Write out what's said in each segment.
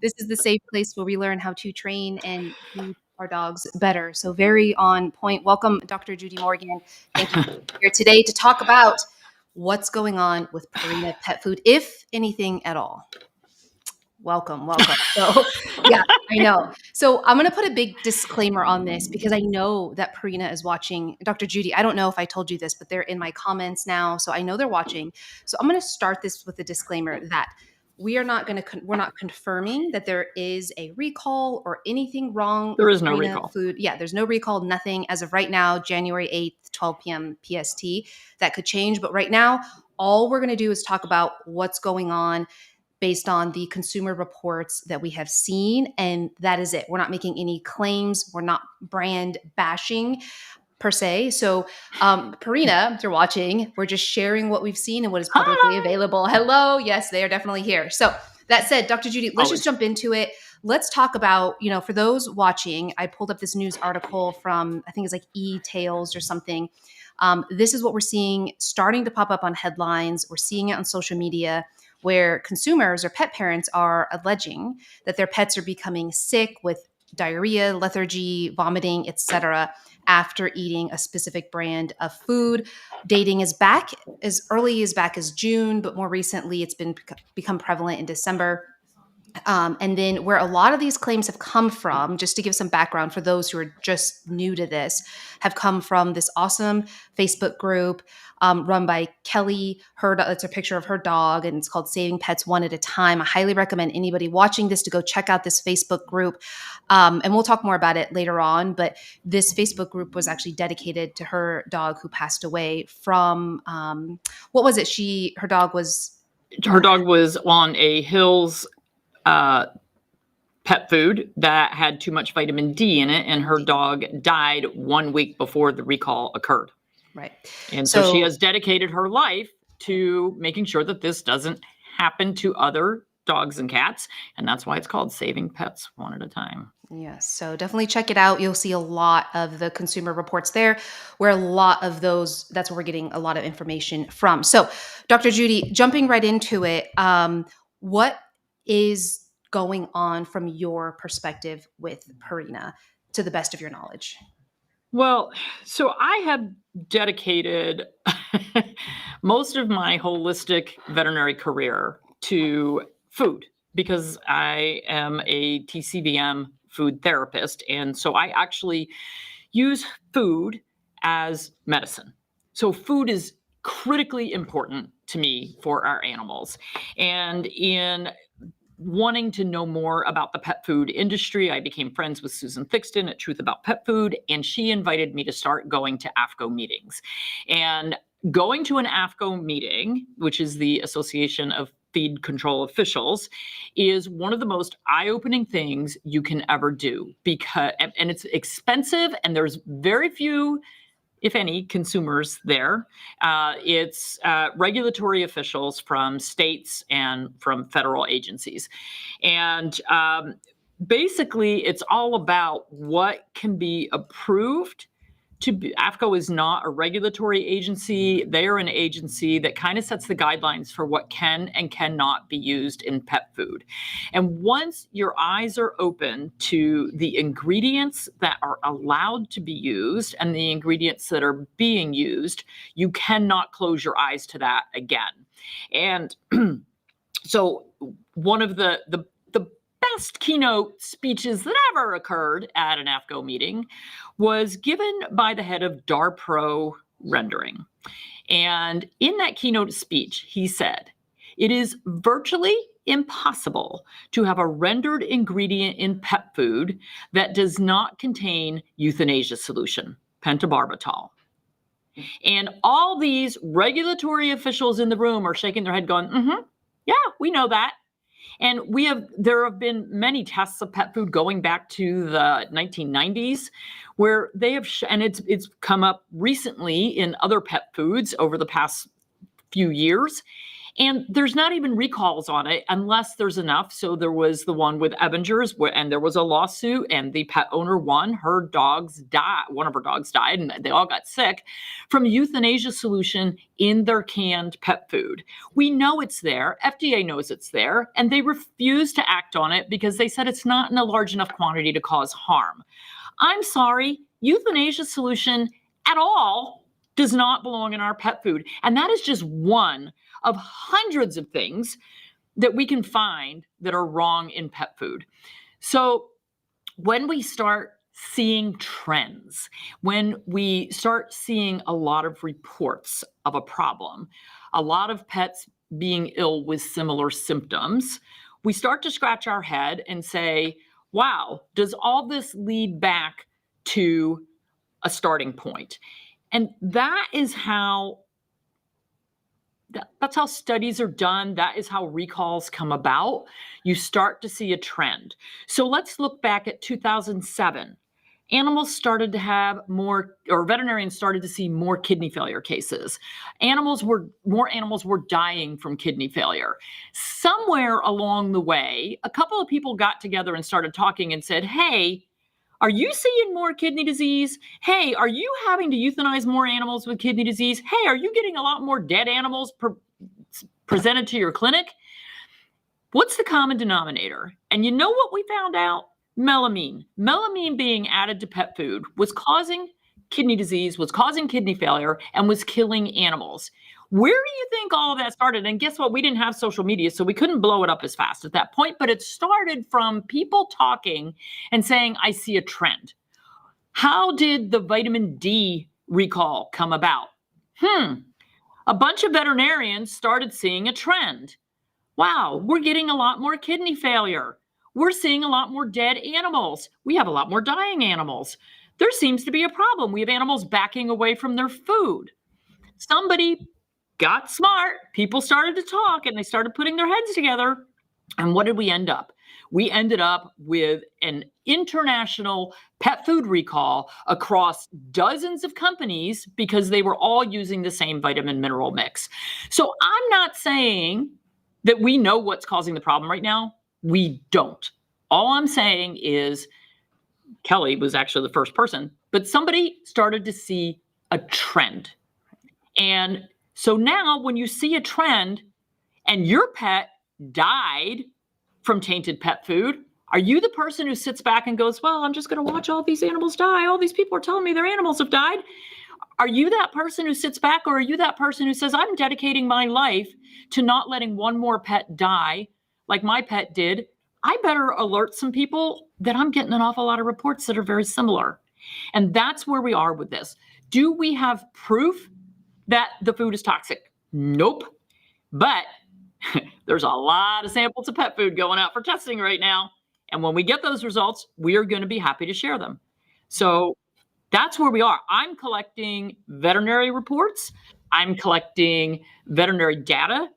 This is the safe place where we learn how to train and feed our dogs better. So very on point. Welcome, Dr. Judy Morgan. Thank you for being here today to talk about what's going on with Purina pet food, if anything at all. Welcome, welcome. So, yeah, I know. So, I'm going to put a big disclaimer on this because I know that Purina is watching. Dr. Judy, I don't know if I told you this, but they're in my comments now. So, I know they're watching. So, I'm going to start this with a disclaimer that we're not confirming that there is a recall or anything wrong There with is no Purina recall. food. Yeah, there's no recall, nothing as of right now, January 8th, 12 p.m. PST. That could change. But right now, all we're going to do is talk about what's going on based on the consumer reports that we have seen. And that is it. We're not making any claims. We're not brand bashing per se. So, Purina, if you're watching, we're just sharing what we've seen and what is publicly available. Hello. Yes, they are definitely here. So, that said, Dr. Judy, let's just jump into it. Let's talk about, for those watching, I pulled up this news article from, I think it's like E-Tails or something. This is what we're seeing starting to pop up on headlines. We're seeing it on social media where consumers or pet parents are alleging that their pets are becoming sick with diarrhea, lethargy, vomiting, etc. after eating a specific brand of food. Dating is back as early as back as June, but more recently it's become prevalent in December. And then where a lot of these claims have come from, just to give some background for those who are just new to this, have come from this awesome Facebook group run by Kelly. It's a picture of her dog, and it's called Saving Pets One at a Time. I highly recommend anybody watching this to go check out this Facebook group. And we'll talk more about it later on. But this Facebook group was actually dedicated to her dog who passed away from, what was it? Her dog was on a Hills pet food that had too much vitamin D in it, and her dog died 1 week before the recall occurred. Right. And so she has dedicated her life to making sure that this doesn't happen to other dogs and cats. And that's why it's called Saving Pets One at a Time. Yes. So definitely check it out. You'll see a lot of the consumer reports there where a lot of those, that's where we're getting a lot of information from. So Dr. Judy, jumping right into it, what is going on from your perspective with Purina to the best of your knowledge? Well, so I have dedicated most of my holistic veterinary career to food because I am a TCVM food therapist. And so I actually use food as medicine. So food is critically important to me for our animals. And in wanting to know more about the pet food industry, I became friends with Susan Thixton at Truth About Pet Food, and she invited me to start going to AAFCO meetings. And going to an AAFCO meeting, which is the Association of Feed Control Officials, is one of the most eye-opening things you can ever do and it's expensive, and there's very few, if any, consumers there. It's regulatory officials from states and from federal agencies. And basically, it's all about what can be approved. AAFCO is not a regulatory agency. They are an agency that kind of sets the guidelines for what can and cannot be used in pet food. And once your eyes are open to the ingredients that are allowed to be used and the ingredients that are being used, you cannot close your eyes to that again. And so one of the best keynote speeches that ever occurred at an AAFCO meeting was given by the head of DARPro Rendering. And in that keynote speech, he said, "It is virtually impossible to have a rendered ingredient in pet food that does not contain euthanasia solution, pentobarbital." And all these regulatory officials in the room are shaking their head going, yeah, we know that. And there have been many tests of pet food going back to the 1990s where they have, and it's come up recently in other pet foods over the past few years. And there's not even recalls on it unless there's enough. So there was the one with Evangers, and there was a lawsuit, and the pet owner won. Her dogs died. One of her dogs died, and they all got sick from euthanasia solution in their canned pet food. We know it's there. FDA knows it's there, and they refuse to act on it because they said it's not in a large enough quantity to cause harm. I'm sorry, euthanasia solution at all does not belong in our pet food. And that is just one of hundreds of things that we can find that are wrong in pet food. So when we start seeing trends, when we start seeing a lot of reports of a problem, a lot of pets being ill with similar symptoms, we start to scratch our head and say, wow, does all this lead back to a starting point? And that's how studies are done. That is how recalls come about. You start to see a trend. So let's look back at 2007. Animals started to have more, or veterinarians started to see more kidney failure cases. More animals were dying from kidney failure. Somewhere along the way, a couple of people got together and started talking and said, hey, are you seeing more kidney disease? Hey, are you having to euthanize more animals with kidney disease? Hey, are you getting a lot more dead animals presented to your clinic? What's the common denominator? And you know what we found out? Melamine. Melamine being added to pet food was causing kidney disease, was causing kidney failure, and was killing animals. Where do you think all of that started? And guess what? We didn't have social media, so we couldn't blow it up as fast at that point, but it started from people talking and saying, I see a trend. How did the vitamin D recall come about? A bunch of veterinarians started seeing a trend. Wow, we're getting a lot more kidney failure. We're seeing a lot more dead animals. We have a lot more dying animals. There seems to be a problem. We have animals backing away from their food. Somebody got smart. People started to talk and they started putting their heads together. And what did we end up? We ended up with an international pet food recall across dozens of companies because they were all using the same vitamin mineral mix. So I'm not saying that we know what's causing the problem right now. We don't. All I'm saying is Kelly was actually the first person, but somebody started to see a trend. And so now when you see a trend and your pet died from tainted pet food, are you the person who sits back and goes, well, I'm just going to watch all these animals die. All these people are telling me their animals have died. Are you that person who sits back, or are you that person who says, I'm dedicating my life to not letting one more pet die like my pet did? I better alert some people that I'm getting an awful lot of reports that are very similar. And that's where we are with this. Do we have proof that the food is toxic? Nope. But there's a lot of samples of pet food going out for testing right now. And when we get those results, we are going to be happy to share them. So that's where we are. I'm collecting veterinary reports. I'm collecting veterinary data.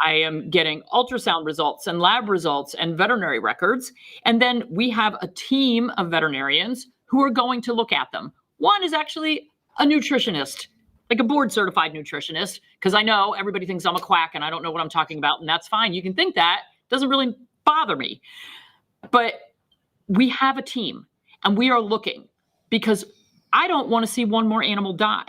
I am getting ultrasound results and lab results and veterinary records. And then we have a team of veterinarians who are going to look at them. One is actually a nutritionist, like a board certified nutritionist, because I know everybody thinks I'm a quack and I don't know what I'm talking about. And that's fine. You can think that. It doesn't really bother me. But we have a team and we are looking, because I don't want to see one more animal die.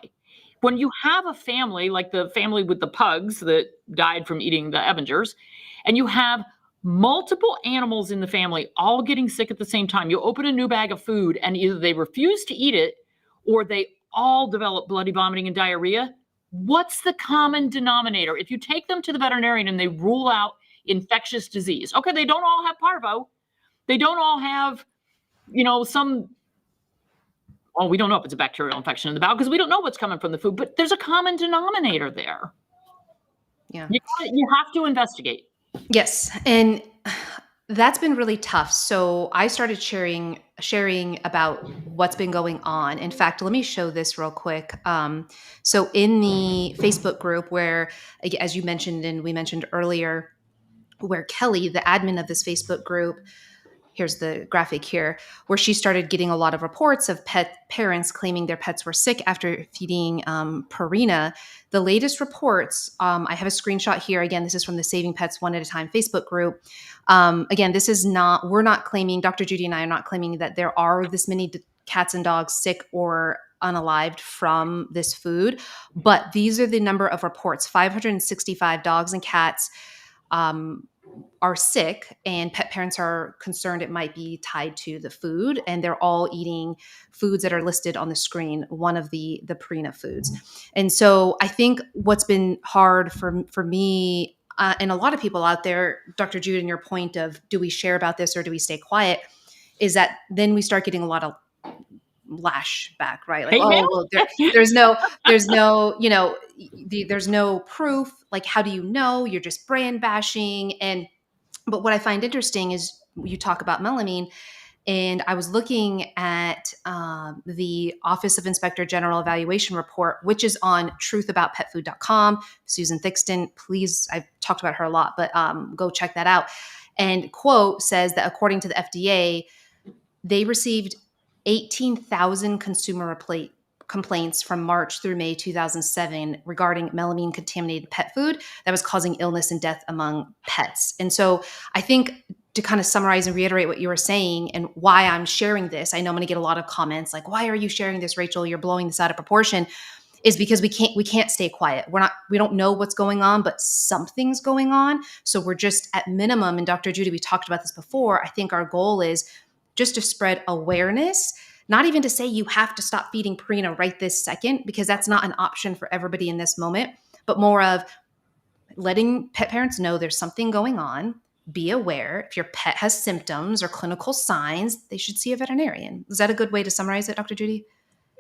When you have a family, like the family with the pugs that died from eating the Evangers, and you have multiple animals in the family all getting sick at the same time, you open a new bag of food and either they refuse to eat it or they all develop bloody vomiting and diarrhea. What's the common denominator? If you take them to the veterinarian and they rule out infectious disease, okay, they don't all have parvo. They don't all have, well, we don't know if it's a bacterial infection in the bowel because we don't know what's coming from the food, but there's a common denominator there. Yeah. You have to investigate. Yes. And that's been really tough. So I started sharing about what's been going on. In fact, let me show this real quick. So in the Facebook group where, as you mentioned, and we mentioned earlier, where Kelly, the admin of this Facebook group, here's the graphic here, where she started getting a lot of reports of pet parents claiming their pets were sick after feeding Purina. The latest reports, I have a screenshot here. Again, this is from the Saving Pets One at a Time Facebook group. Again, this is not, we're not claiming, Dr. Judy and I are not claiming that there are this many cats and dogs sick or unalived from this food, but these are the number of reports. 565 dogs and cats are sick, and pet parents are concerned it might be tied to the food, and they're all eating foods that are listed on the screen, one of the Purina foods. And so I think what's been hard for me and a lot of people out there, Dr. Jude, and your point of do we share about this or do we stay quiet, is that then we start getting a lot of lash back, right? Like, Hey, well, there's no, there's no proof. Like, how do you know? You're just brand bashing. But what I find interesting is you talk about melamine, and I was looking at the Office of Inspector General Evaluation Report, which is on truthaboutpetfood.com. Susan Thixton, please, I've talked about her a lot, but go check that out. And quote says that according to the FDA, they received 18,000 consumer complaints from March through May 2007 regarding melamine contaminated pet food that was causing illness and death among pets. And so I think to kind of summarize and reiterate what you were saying and why I'm sharing this, I know I'm going to get a lot of comments like, why are you sharing this, Rachel? You're blowing this out of proportion. Is because we can't stay quiet. We don't know what's going on, but something's going on. So we're just at minimum, and Dr. Judy, we talked about this before. I think our goal is just to spread awareness, not even to say you have to stop feeding Purina right this second, because that's not an option for everybody in this moment, but more of letting pet parents know there's something going on. Be aware. If your pet has symptoms or clinical signs, they should see a veterinarian. Is that a good way to summarize it, Dr. Judy?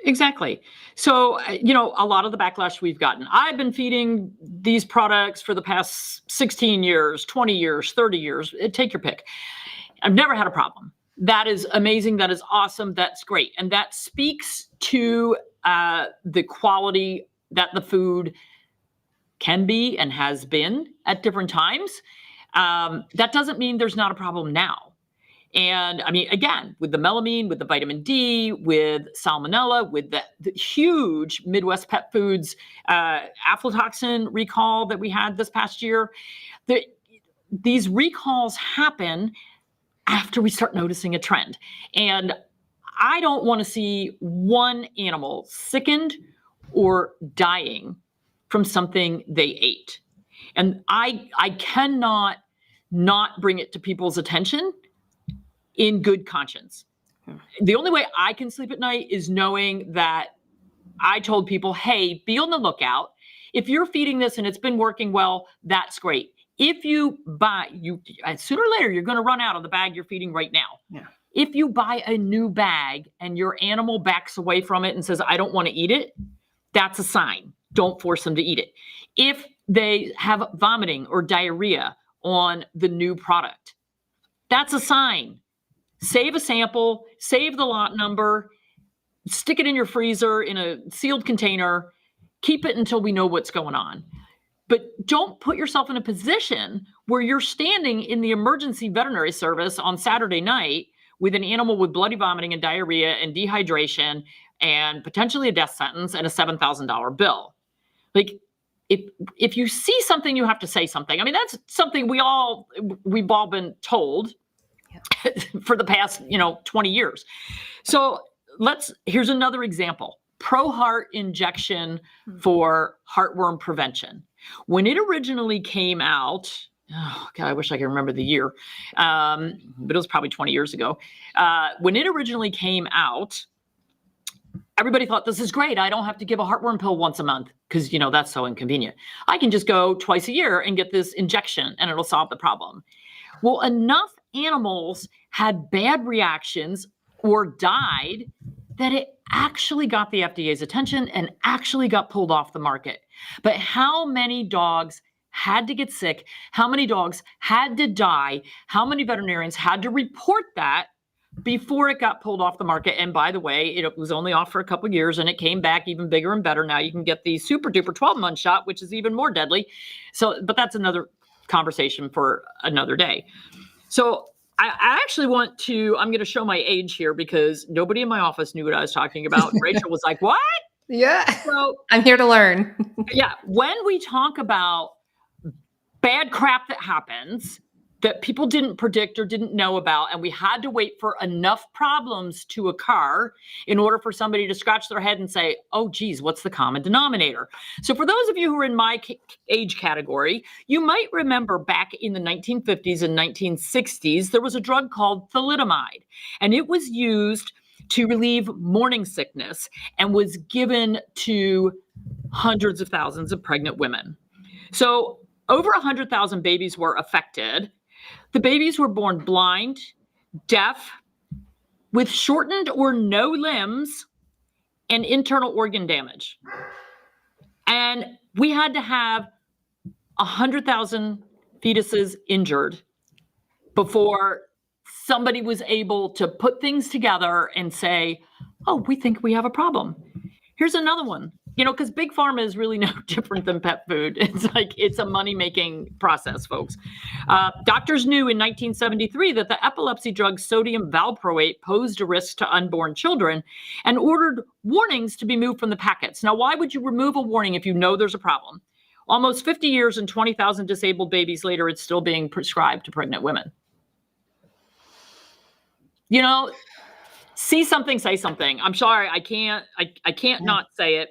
Exactly. So, a lot of the backlash we've gotten, I've been feeding these products for the past 16 years, 20 years, 30 years, take your pick. I've never had a problem. That is amazing. That is awesome. That's great. And that speaks to the quality that the food can be and has been at different times. That doesn't mean there's not a problem now. And I mean, again, with the melamine, with the vitamin D, with salmonella, with the huge Midwest Pet Foods aflatoxin recall that we had this past year, these recalls happen after we start noticing a trend. And I don't want to see one animal sickened or dying from something they ate. And I cannot not bring it to people's attention in good conscience. The only way I can sleep at night is knowing that I told people, hey, be on the lookout. If you're feeding this and it's been working well, that's great. If you buy, sooner or later, you're going to run out of the bag you're feeding right now. Yeah. If you buy a new bag and your animal backs away from it and says, I don't want to eat it, that's a sign. Don't force them to eat it. If they have vomiting or diarrhea on the new product, that's a sign. Save a sample, save the lot number, stick it in your freezer in a sealed container, keep it until we know what's going on. But don't put yourself in a position where you're standing in the emergency veterinary service on Saturday night with an animal with bloody vomiting and diarrhea and dehydration and potentially a death sentence and a $7,000 bill. Like, if you see something, you have to say something. I mean, that's something we've all been told for the past, 20 years. So here's another example. ProHeart injection for heartworm prevention. When it originally came out, oh God, I wish I could remember the year, but it was probably 20 years ago. When it originally came out, everybody thought, this is great. I don't have to give a heartworm pill once a month because, that's so inconvenient. I can just go twice a year and get this injection and it'll solve the problem. Well, enough animals had bad reactions or died that it actually got the FDA's attention and actually got pulled off the market. But how many dogs had to get sick? How many dogs had to die? How many veterinarians had to report that before it got pulled off the market? And by the way, it was only off for a couple of years and it came back even bigger and better. Now you can get the super duper 12-month shot, which is even more deadly. So, but that's another conversation for another day. So I actually I'm going to show my age here because nobody in my office knew what I was talking about. Rachel was like, what? Yeah. So I'm here to learn. yeah, when we talk about bad crap that happens that people didn't predict or didn't know about, and we had to wait for enough problems to occur in order for somebody to scratch their head and say, oh, geez, what's the common denominator? So for those of you who are in my age category, you might remember back in the 1950s and 1960s, there was a drug called thalidomide, and it was used to relieve morning sickness and was given to hundreds of thousands of pregnant women. So over 100,000 babies were affected. The babies were born blind, deaf, with shortened or no limbs, and internal organ damage. And we had to have 100,000 fetuses injured before somebody was able to put things together and say, oh, we think we have a problem. Here's another one. Because big pharma is really no different than pet food. It's a money-making process, folks. Doctors knew in 1973 that the epilepsy drug sodium valproate posed a risk to unborn children and ordered warnings to be moved from the packets. Now, why would you remove a warning if you know there's a problem? Almost 50 years and 20,000 disabled babies later, it's still being prescribed to pregnant women. See something, say something. I'm sorry, I can't not say it.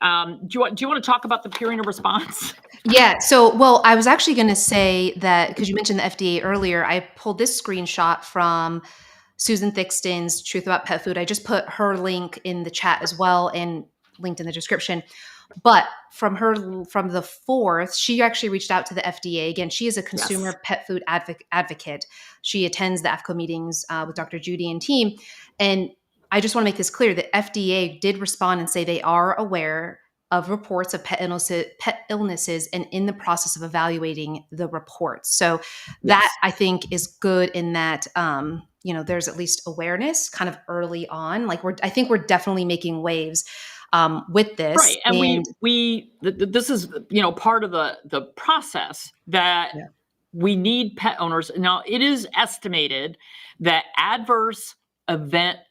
Do you want to talk about the Purina response? Yeah. So, well, I was actually going to say that because you mentioned the FDA earlier, I pulled this screenshot from Susan Thixton's Truth About Pet Food. I just put her link in the chat as well and linked in the description. But from the 4th, she actually reached out to the FDA. Again, she is a consumer pet food advocate. She attends the AFCO meetings with Dr. Judy and team. And I just want to make this clear that FDA did respond and say they are aware of reports of pet illnesses and in the process of evaluating the reports. So that I think is good in that, there's at least awareness kind of early on. I think we're definitely making waves with this. Right. And this is, part of the process that we need pet owners. Now, it is estimated that adverse events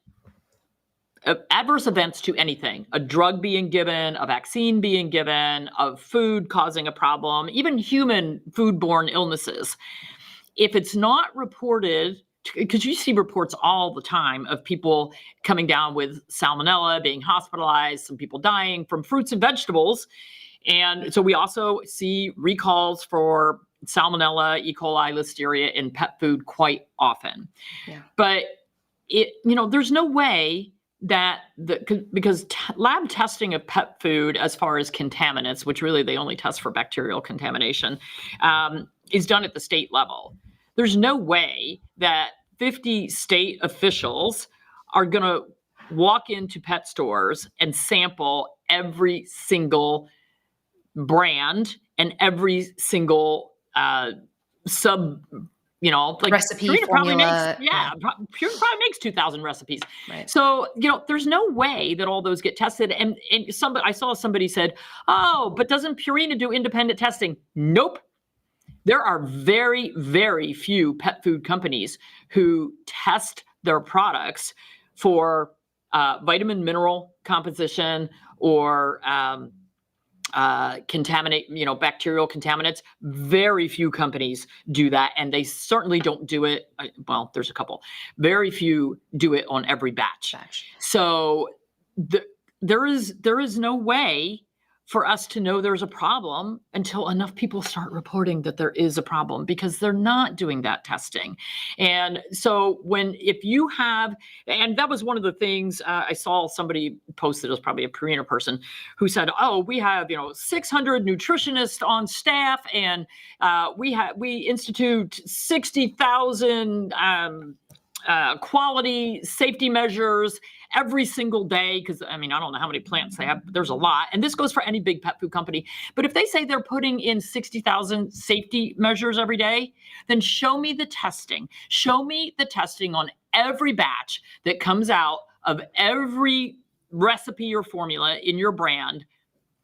to anything, a drug being given, a vaccine being given, of food causing a problem, even human foodborne illnesses, if it's not reported, because you see reports all the time of people coming down with salmonella, being hospitalized, some people dying from fruits and vegetables. And so we also see recalls for salmonella, E. coli, listeria in pet food quite often. Yeah. But there's no way that because lab testing of pet food as far as contaminants, which really they only test for bacterial contamination, is done at the state level. There's no way that 50 state officials are going to walk into pet stores and sample every single brand and every single recipe Purina formula. Purina probably makes 2,000 recipes. Right. So, there's no way that all those get tested. And I saw somebody said, oh, but doesn't Purina do independent testing? Nope. There are very, very few pet food companies who test their products for vitamin mineral composition or bacterial contaminants. Very few companies do that, and they certainly don't do it. Well, there's a couple. Very few do it on every batch. So there is no way for us to know there's a problem until enough people start reporting that there is a problem, because they're not doing that testing. And so if you have, and that was one of the things I saw somebody posted, it was probably a Purina person, who said, oh, we have 600 nutritionists on staff, and we institute 60,000 quality safety measures every single day, because I don't know how many plants they have, but there's a lot. And this goes for any big pet food company. But if they say they're putting in 60,000 safety measures every day, then show me the testing. Show me the testing on every batch that comes out of every recipe or formula in your brand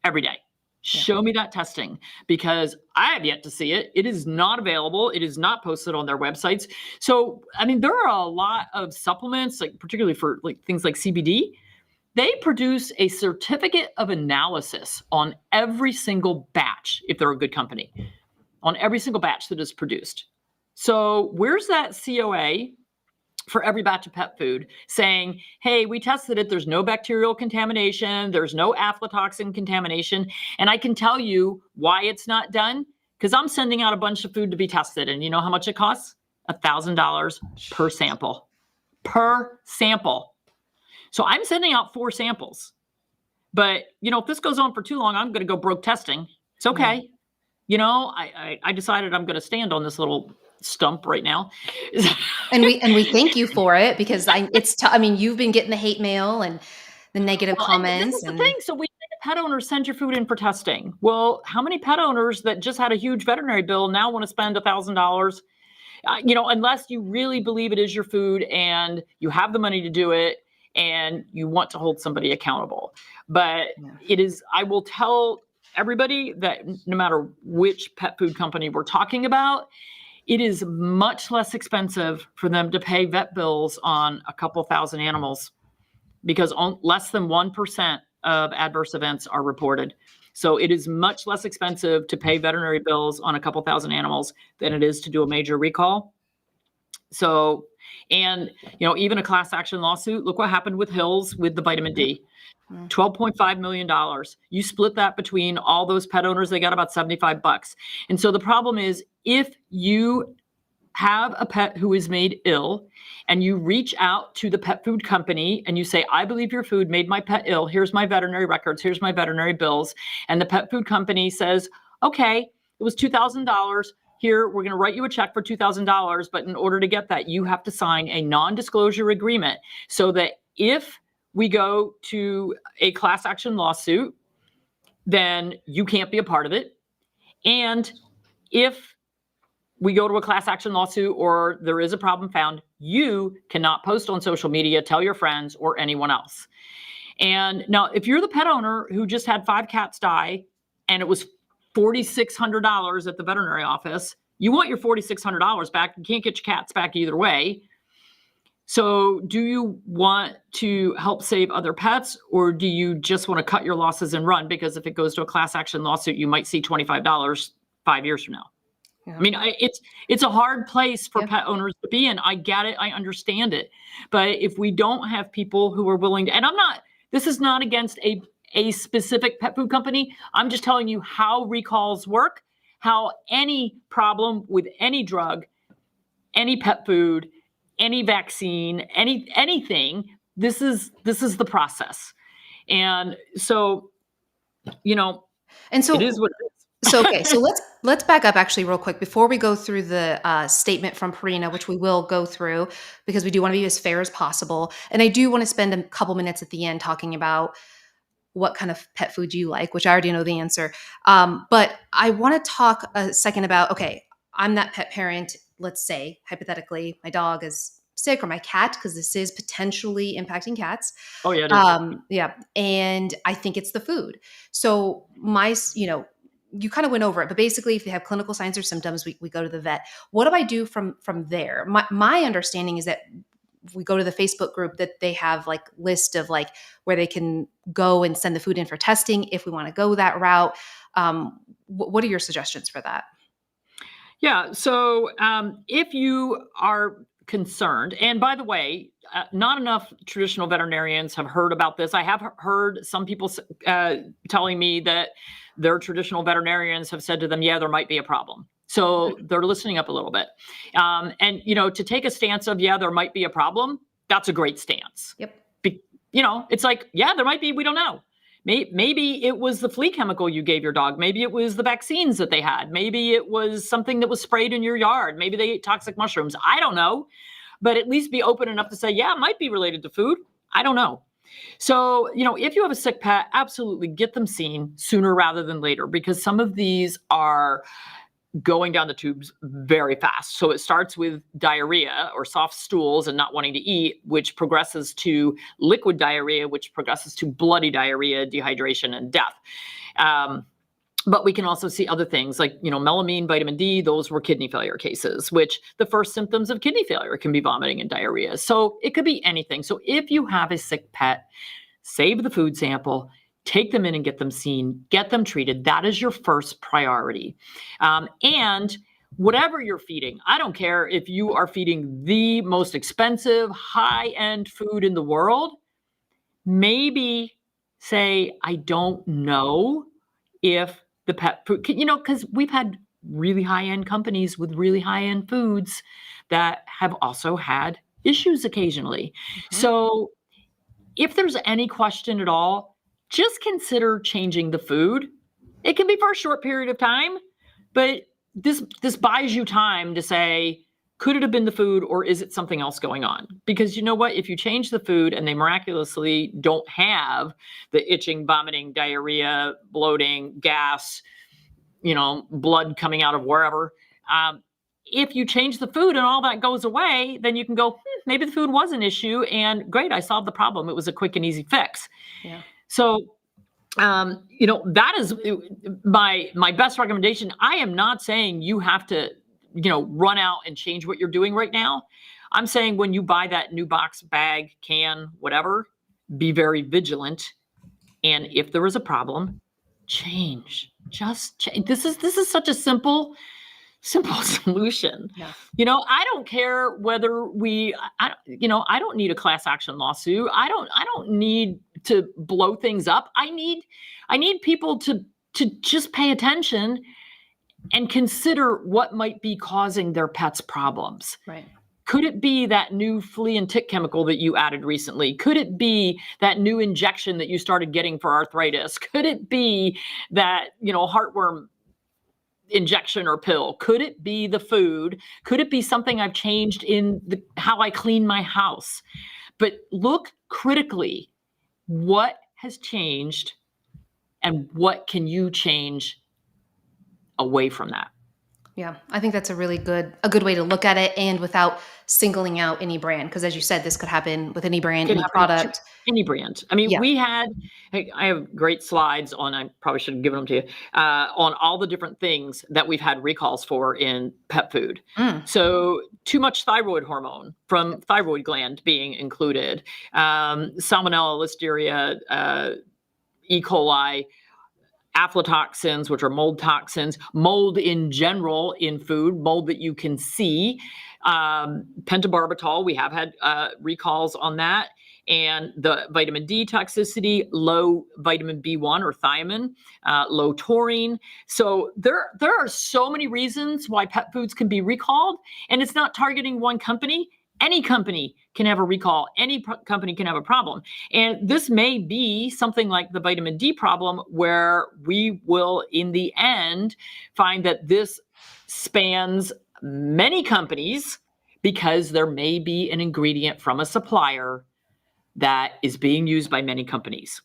every day. Show me that testing, because I have yet to see it. It is not available. It is not posted on their websites. So, I mean, there are a lot of supplements, like particularly for like things like CBD. They produce a certificate of analysis on every single batch, if they're a good company, on every single batch that is produced. So where's that COA for every batch of pet food saying, hey, we tested it, there's no bacterial contamination, there's no aflatoxin contamination, and I can tell you why it's not done? Because I'm sending out a bunch of food to be tested, and you know how much it costs? $1,000 per sample. Per sample. So I'm sending out 4 samples. But, you know, if this goes on for too long, I'm going to go broke testing. It's okay. Yeah. You know, I decided I'm going to stand on this little stump right now. And we thank you for it, because I mean, you've been getting the hate mail and the negative comments. This is the thing. So we say to pet owners, send your food in for testing. Well, how many pet owners that just had a huge veterinary bill now want to spend $1,000? You know, unless you really believe it is your food and you have the money to do it and you want to hold somebody accountable. But it is, I will tell everybody that no matter which pet food company we're talking about, it is much less expensive for them to pay vet bills on a couple thousand animals, because less than 1% of adverse events are reported. So it is much less expensive to pay veterinary bills on a couple thousand animals than it is to do a major recall. So, and, you know, even a class action lawsuit, look what happened with Hills with the vitamin D. $12.5 million. You split that between all those pet owners, they got about $75. And so the problem is, if you have a pet who is made ill and you reach out to the pet food company and you say, I believe your food made my pet ill. Here's my veterinary records. Here's my veterinary bills. And the pet food company says, okay, it was $2,000. Here, we're going to write you a check for $2,000. But in order to get that, you have to sign a non-disclosure agreement so that if we go to a class action lawsuit, then you can't be a part of it. And if we go to a class action lawsuit or there is a problem found, you cannot post on social media, tell your friends or anyone else. And now, if you're the pet owner who just had 5 cats die and it was $4,600 at the veterinary office, you want your $4,600 back. You can't get your cats back either way. So do you want to help save other pets, or do you just want to cut your losses and run? Because if it goes to a class action lawsuit, you might see $25 5 years from now. Yeah. I mean, it's a hard place for pet owners to be in. I get it. I understand it. But if we don't have people who are willing to, and this is not against a specific pet food company. I'm just telling you how recalls work, how any problem with any drug, any pet food, any vaccine, anything, this is the process. And so, you know, and so it is what it is. So, okay, so let's back up actually real quick before we go through the statement from Purina, which we will go through because we do want to be as fair as possible. And I do want to spend a couple minutes at the end talking about what kind of pet food you like, which I already know the answer. But I want to talk a second about, okay, I'm that pet parent. Let's say, hypothetically, my dog is sick or my cat, because this is potentially impacting cats. Oh, yeah. It is. Yeah. And I think it's the food. So you kind of went over it, but basically if they have clinical signs or symptoms, we go to the vet. What do I do from there? My understanding is that we go to the Facebook group that they have like list of like where they can go and send the food in for testing if we want to go that route. What are your suggestions for that? Yeah. So if you are concerned, and by the way, not enough traditional veterinarians have heard about this. I have heard some people telling me that their traditional veterinarians have said to them, yeah, there might be a problem. So they're listening up a little bit. And, to take a stance of, yeah, there might be a problem, that's a great stance. Yep. It's like, yeah, there might be, we don't know. Maybe it was the flea chemical you gave your dog. Maybe it was the vaccines that they had. Maybe it was something that was sprayed in your yard. Maybe they ate toxic mushrooms. I don't know. But at least be open enough to say, yeah, it might be related to food. I don't know. So, if you have a sick pet, absolutely get them seen sooner rather than later, because some of these are going down the tubes very fast. So it starts with diarrhea or soft stools and not wanting to eat, which progresses to liquid diarrhea, which progresses to bloody diarrhea, dehydration, and death. But we can also see other things like, melamine, vitamin D, those were kidney failure cases, which the first symptoms of kidney failure can be vomiting and diarrhea. So it could be anything. So if you have a sick pet, save the food sample, take them in and get them seen, get them treated. That is your first priority. And whatever you're feeding, I don't care if you are feeding the most expensive, high-end food in the world, maybe say, I don't know if the pet food, because we've had really high-end companies with really high-end foods that have also had issues occasionally. So if there's any question at all, just consider changing the food. It can be for a short period of time, but this buys you time to say, could it have been the food or is it something else going on? Because you know what? If you change the food and they miraculously don't have the itching, vomiting, diarrhea, bloating, gas, blood coming out of wherever, if you change the food and all that goes away, then you can go, maybe the food was an issue and great, I solved the problem. It was a quick and easy fix. Yeah. So, that is my best recommendation. I am not saying you have to, run out and change what you're doing right now. I'm saying when you buy that new box, bag, can, whatever, be very vigilant. And if there is a problem, change. Just change. This is such a simple solution. Yeah. I don't care whether I don't need a class action lawsuit. I don't need to blow things up. I need people to just pay attention and consider what might be causing their pets problems. Right. Could it be that new flea and tick chemical that you added recently? Could it be that new injection that you started getting for arthritis? Could it be that, heartworm injection or pill? Could it be the food? Could it be something I've changed in how I clean my house? But look critically, what has changed and what can you change away from that? Yeah, I think that's a good way to look at it, and without singling out any brand, because as you said, this could happen with any brand, any product. Any brand. I mean, Yeah. I have great slides on, I probably should have given them to you, on all the different things that we've had recalls for in pet food. So too much thyroid hormone from thyroid gland being included, salmonella, listeria, E. coli, aflatoxins, which are mold toxins, mold in general in food, mold that you can see, pentobarbital, we have had recalls on that, and the vitamin D toxicity, low vitamin B1 or thiamine, low taurine. So there are so many reasons why pet foods can be recalled, and it's not targeting one company. Any company can have a recall. Any company can have a problem. And this may be something like the vitamin D problem, where we will, in the end, find that this spans many companies because there may be an ingredient from a supplier that is being used by many companies.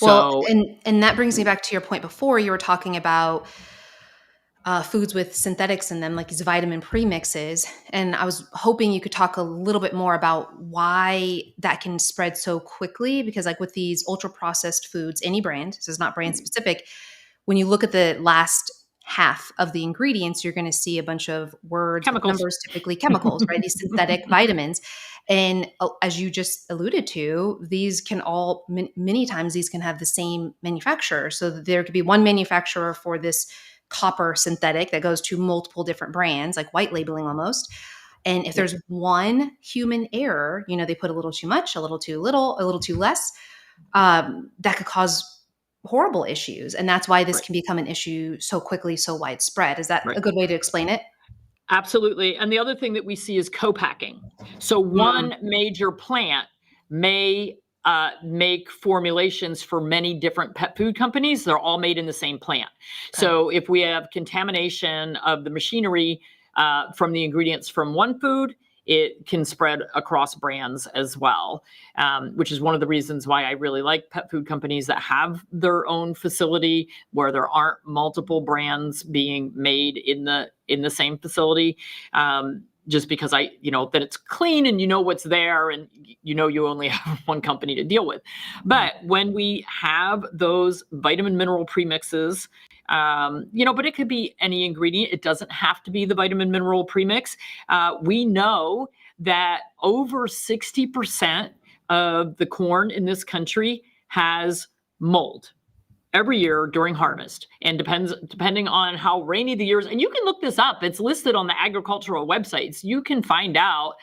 Well, and that brings me back to your point before. You were talking about foods with synthetics in them, like these vitamin premixes. And I was hoping you could talk a little bit more about why that can spread so quickly. Because like with these ultra processed foods, any brand, this is not brand specific, when you look at the last half of the ingredients, you're going to see a bunch of words, Chemicals. numbers, typically chemicals, right? These synthetic vitamins. And as you just alluded to, these can all, many times these can have the same manufacturer. So there could be one manufacturer for this copper synthetic that goes to multiple different brands, like white labeling almost. And if there's one human error, they put a little too much, a little too little, a little too less, that could cause horrible issues. And that's why this can become an issue so quickly, so widespread. Is that a good way to explain it? Absolutely. And the other thing that we see is co-packing. So one major plant may make formulations for many different pet food companies. They're all made in the same plant. Okay. So if we have contamination of the machinery from the ingredients from one food, it can spread across brands as well, which is one of the reasons why I really like pet food companies that have their own facility where there aren't multiple brands being made in the same facility. Just because that it's clean and what's there, and you only have one company to deal with. But when we have those vitamin mineral premixes, But it could be any ingredient. It doesn't have to be the vitamin mineral premix. We know that over 60% of the corn in this country has mold every year during harvest, and depending on how rainy the year is. And you can look this up. It's listed on the agricultural websites. You can find out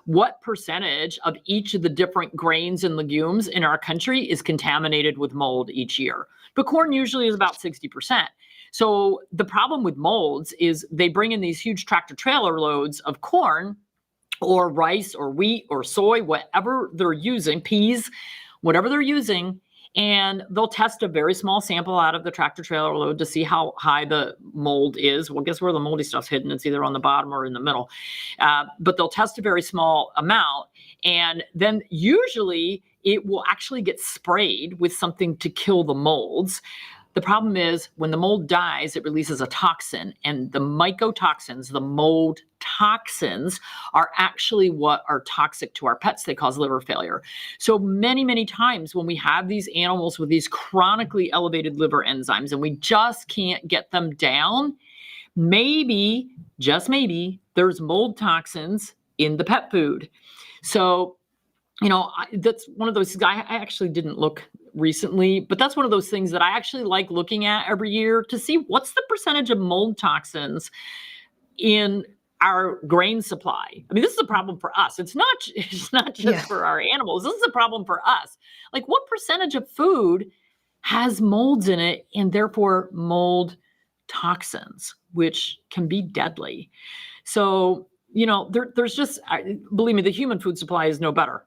what percentage of each of the different grains and legumes in our country is contaminated with mold each year. But corn usually is about 60%. So the problem with molds is they bring in these huge tractor trailer loads of corn or rice or wheat or soy, whatever they're using, peas, whatever they're using, and they'll test a very small sample out of the tractor trailer load to see how high the mold is. Well, guess where the moldy stuff's hidden? It's either on the bottom or in the middle. But they'll test a very small amount, and then usually it will actually get sprayed with something to kill the molds. The problem is when the mold dies, it releases a toxin, and the mycotoxins, the mold toxins, are actually what are toxic to our pets. They cause liver failure. So many, many times when we have these animals with these chronically elevated liver enzymes and we just can't get them down, maybe, just maybe, there's mold toxins in the pet food. So that's one of those. I actually didn't look recently, but that's one of those things that I actually like looking at every year to see what's the percentage of mold toxins in our grain supply. I mean, this is a problem for us. It's not just for our animals. This is a problem for us. Like, what percentage of food has molds in it and therefore mold toxins, which can be deadly? So there's just, believe me, the human food supply is no better.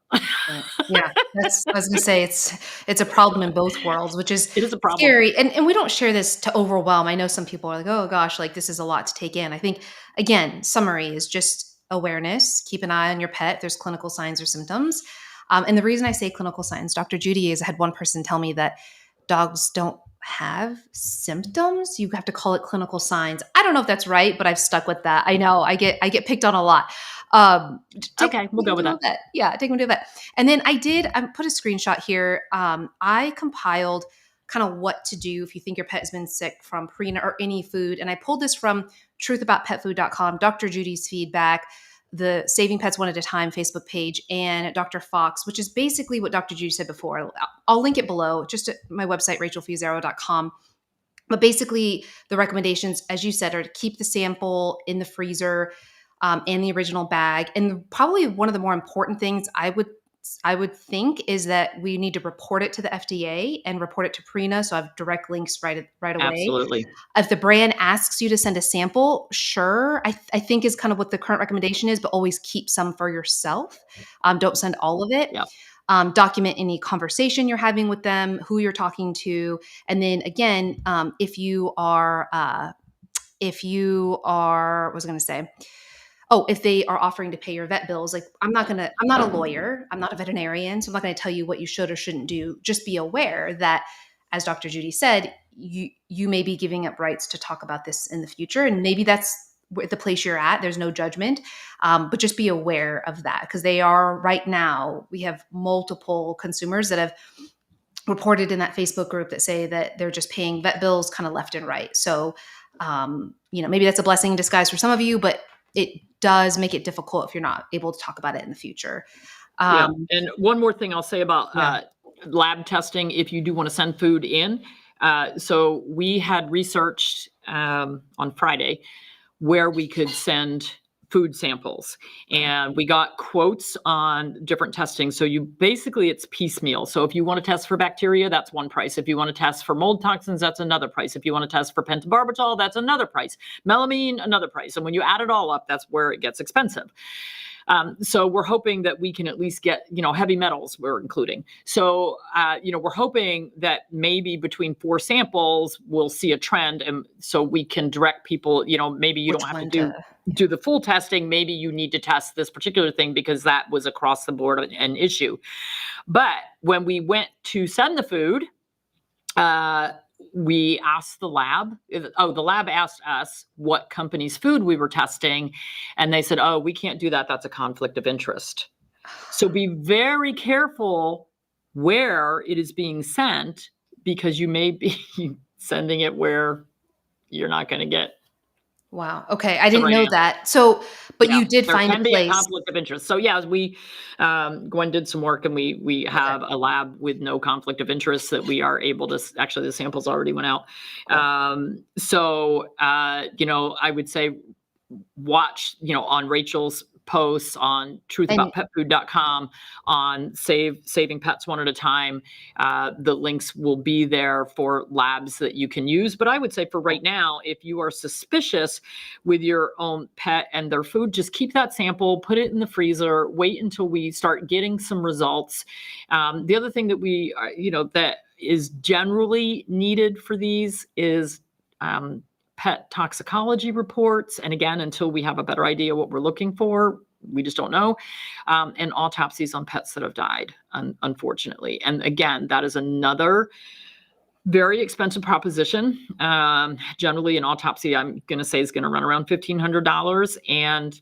Yeah, I was going to say it's a problem in both worlds, which is It is a problem. scary. And we don't share this to overwhelm. I know some people are like, oh gosh, like this is a lot to take in. I think, again, summary is just awareness. Keep an eye on your pet if there's clinical signs or symptoms. And the reason I say clinical signs, Dr. Judy, is I had one person tell me that dogs don't have symptoms. You have to call it clinical signs. I don't know if that's right, but I've stuck with that. I know I get picked on a lot. Okay, we'll go with that. Yeah, take them to a vet. And then I put a screenshot here. I compiled kind of what to do if you think your pet has been sick from Purina or any food. And I pulled this from truthaboutpetfood.com, Dr. Judy's feedback, the Saving Pets One at a Time Facebook page, and Dr. Fox, which is basically what Dr. Judy said before. I'll link it below, just at my website, RachelFusaro.com. But basically, the recommendations, as you said, are to keep the sample in the freezer and the original bag. And probably one of the more important things I would think is that we need to report it to the FDA and report it to Purina. So I have direct links right away. Absolutely. If the brand asks you to send a sample, sure, I think is kind of what the current recommendation is, but always keep some for yourself. Don't send all of it. Yeah. Document any conversation you're having with them, who you're talking to. And then again, if they are offering to pay your vet bills, like I'm not a lawyer, I'm not a veterinarian, so I'm not going to tell you what you should or shouldn't do. Just be aware that, as Dr. Judy said, you may be giving up rights to talk about this in the future. And maybe that's the place you're at. There's no judgment, but just be aware of that, because right now, we have multiple consumers that have reported in that Facebook group that say that they're just paying vet bills kind of left and right. So, maybe that's a blessing in disguise for some of you, but it does make it difficult if you're not able to talk about it in the future. And one more thing I'll say about lab testing, if you do want to send food in. So we had researched on Friday where we could send food samples, and we got quotes on different testing. So it's piecemeal. So if you want to test for bacteria, that's one price. If you want to test for mold toxins, that's another price. If you want to test for pentobarbital, that's another price. Melamine, another price. And when you add it all up, that's where it gets expensive. So we're hoping that we can at least get, heavy metals we're including. So, we're hoping that maybe between 4 samples, we'll see a trend. And so we can direct people, maybe you don't have to do the full testing. Maybe you need to test this particular thing because that was across the board an issue. But when we went to send the food, we asked the lab. The lab asked us what company's food we were testing. And they said, we can't do that. That's a conflict of interest. So be very careful where it is being sent, because you may be sending it where you're not going to get Wow. Okay. I the didn't right know answer. that. So, but Yeah, you did there find a can be a place. conflict of interest. So yeah, we Gwen did some work, and we Okay. have a lab with no conflict of interest that we are able to actually, the samples already went out. Cool. I would say watch, on Rachel's posts on And truthaboutpetfood.com, on saving pets one at a time. The links will be there for labs that you can use. But I would say for right now, if you are suspicious with your own pet and their food, just keep that sample, put it in the freezer, wait until we start getting some results. The other thing that that is generally needed for these is pet toxicology reports. And again, until we have a better idea what we're looking for, we just don't know. And autopsies on pets that have died, unfortunately. And again, that is another very expensive proposition. Generally, an autopsy, I'm going to say, is going to run around $1,500. And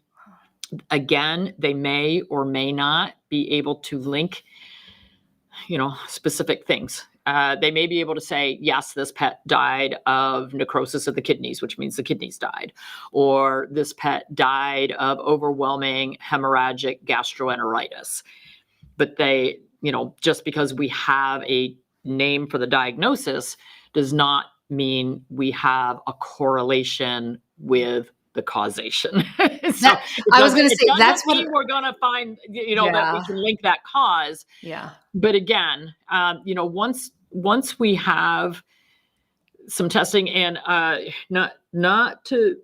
again, they may or may not be able to link, specific things. They may be able to say, yes, this pet died of necrosis of the kidneys, which means the kidneys died, or this pet died of overwhelming hemorrhagic gastroenteritis. But they, just because we have a name for the diagnosis does not mean we have a correlation with the causation. So I was going to say, it doesn't that's mean what, we're going to find, that we yeah. can link that cause. Yeah. But again, once we have some testing, and not to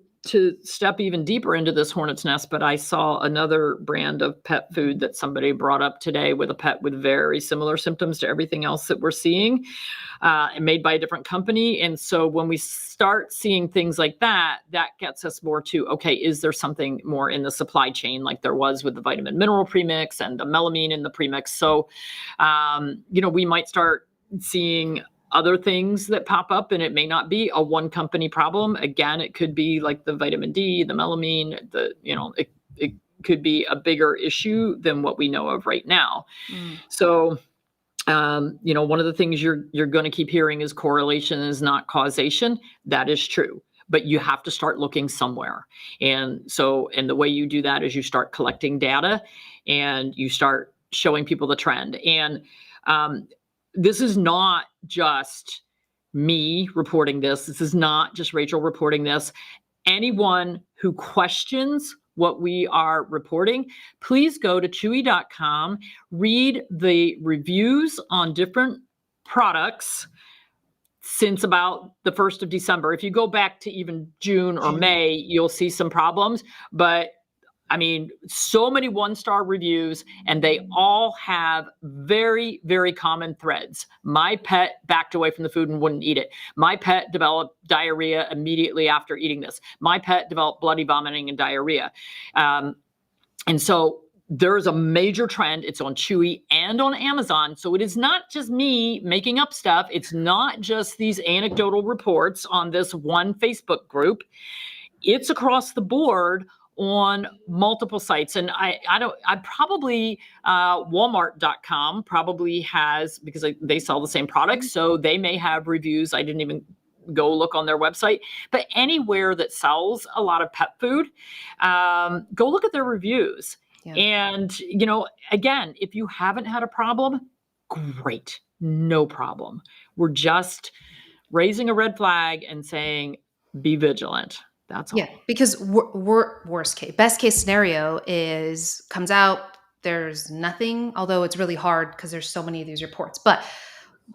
step even deeper into this hornet's nest, but I saw another brand of pet food that somebody brought up today with a pet with very similar symptoms to everything else that we're seeing, and made by a different company. And so when we start seeing things like that, that gets us more to, okay, is there something more in the supply chain, like there was with the vitamin mineral premix and the melamine in the premix? So, we might start seeing other things that pop up, and it may not be a one company problem. Again, it could be like the vitamin D, the melamine, it could be a bigger issue than what we know of right now. So, one of the things you're going to keep hearing is correlation is not causation. That is true, but you have to start looking somewhere. And the way you do that is you start collecting data and you start showing people the trend. And this is not just me reporting this. This is not just Rachel reporting this. Anyone who questions what we are reporting, please go to chewy.com, read the reviews on different products since about the 1st of December. If you go back to even June or May, you'll see some problems. But I mean, so many one-star reviews, and they all have very, very common threads. My pet backed away from the food and wouldn't eat it. My pet developed diarrhea immediately after eating this. My pet developed bloody vomiting and diarrhea. And so there is a major trend. It's on Chewy and on Amazon. So it is not just me making up stuff. It's not just these anecdotal reports on this one Facebook group. It's across the board on multiple sites. And I probably, Walmart.com probably has, because they sell the same products, so they may have reviews. I didn't even go look on their website, but anywhere that sells a lot of pet food, go look at their reviews. Yeah. And, again, if you haven't had a problem, great, no problem. We're just raising a red flag and saying, be vigilant. That's all. Yeah, because best case scenario is comes out, there's nothing, although it's really hard because there's so many of these reports. But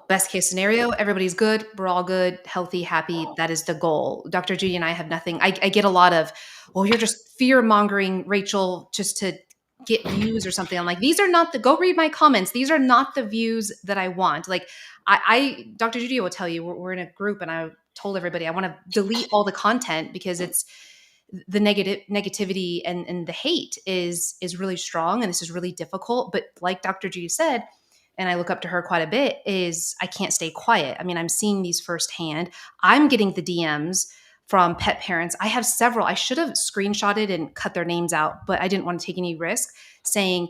best case scenario, everybody's good, we're all good, healthy, happy. That is the goal. Dr. Judy and I have nothing. I get a lot of, well, you're just fear mongering, Rachel, just to get views or something. I'm like, these are not go read my comments. These are not the views that I want. Like Dr. Judy will tell you, we're in a group, and I told everybody I want to delete all the content because it's the negativity and the hate is really strong, and this is really difficult. But like Dr. G said, and I look up to her quite a bit, is I can't stay quiet. I mean, I'm seeing these firsthand. I'm getting the DMs from pet parents. I have several. I should have screenshotted and cut their names out, but I didn't want to take any risk, saying,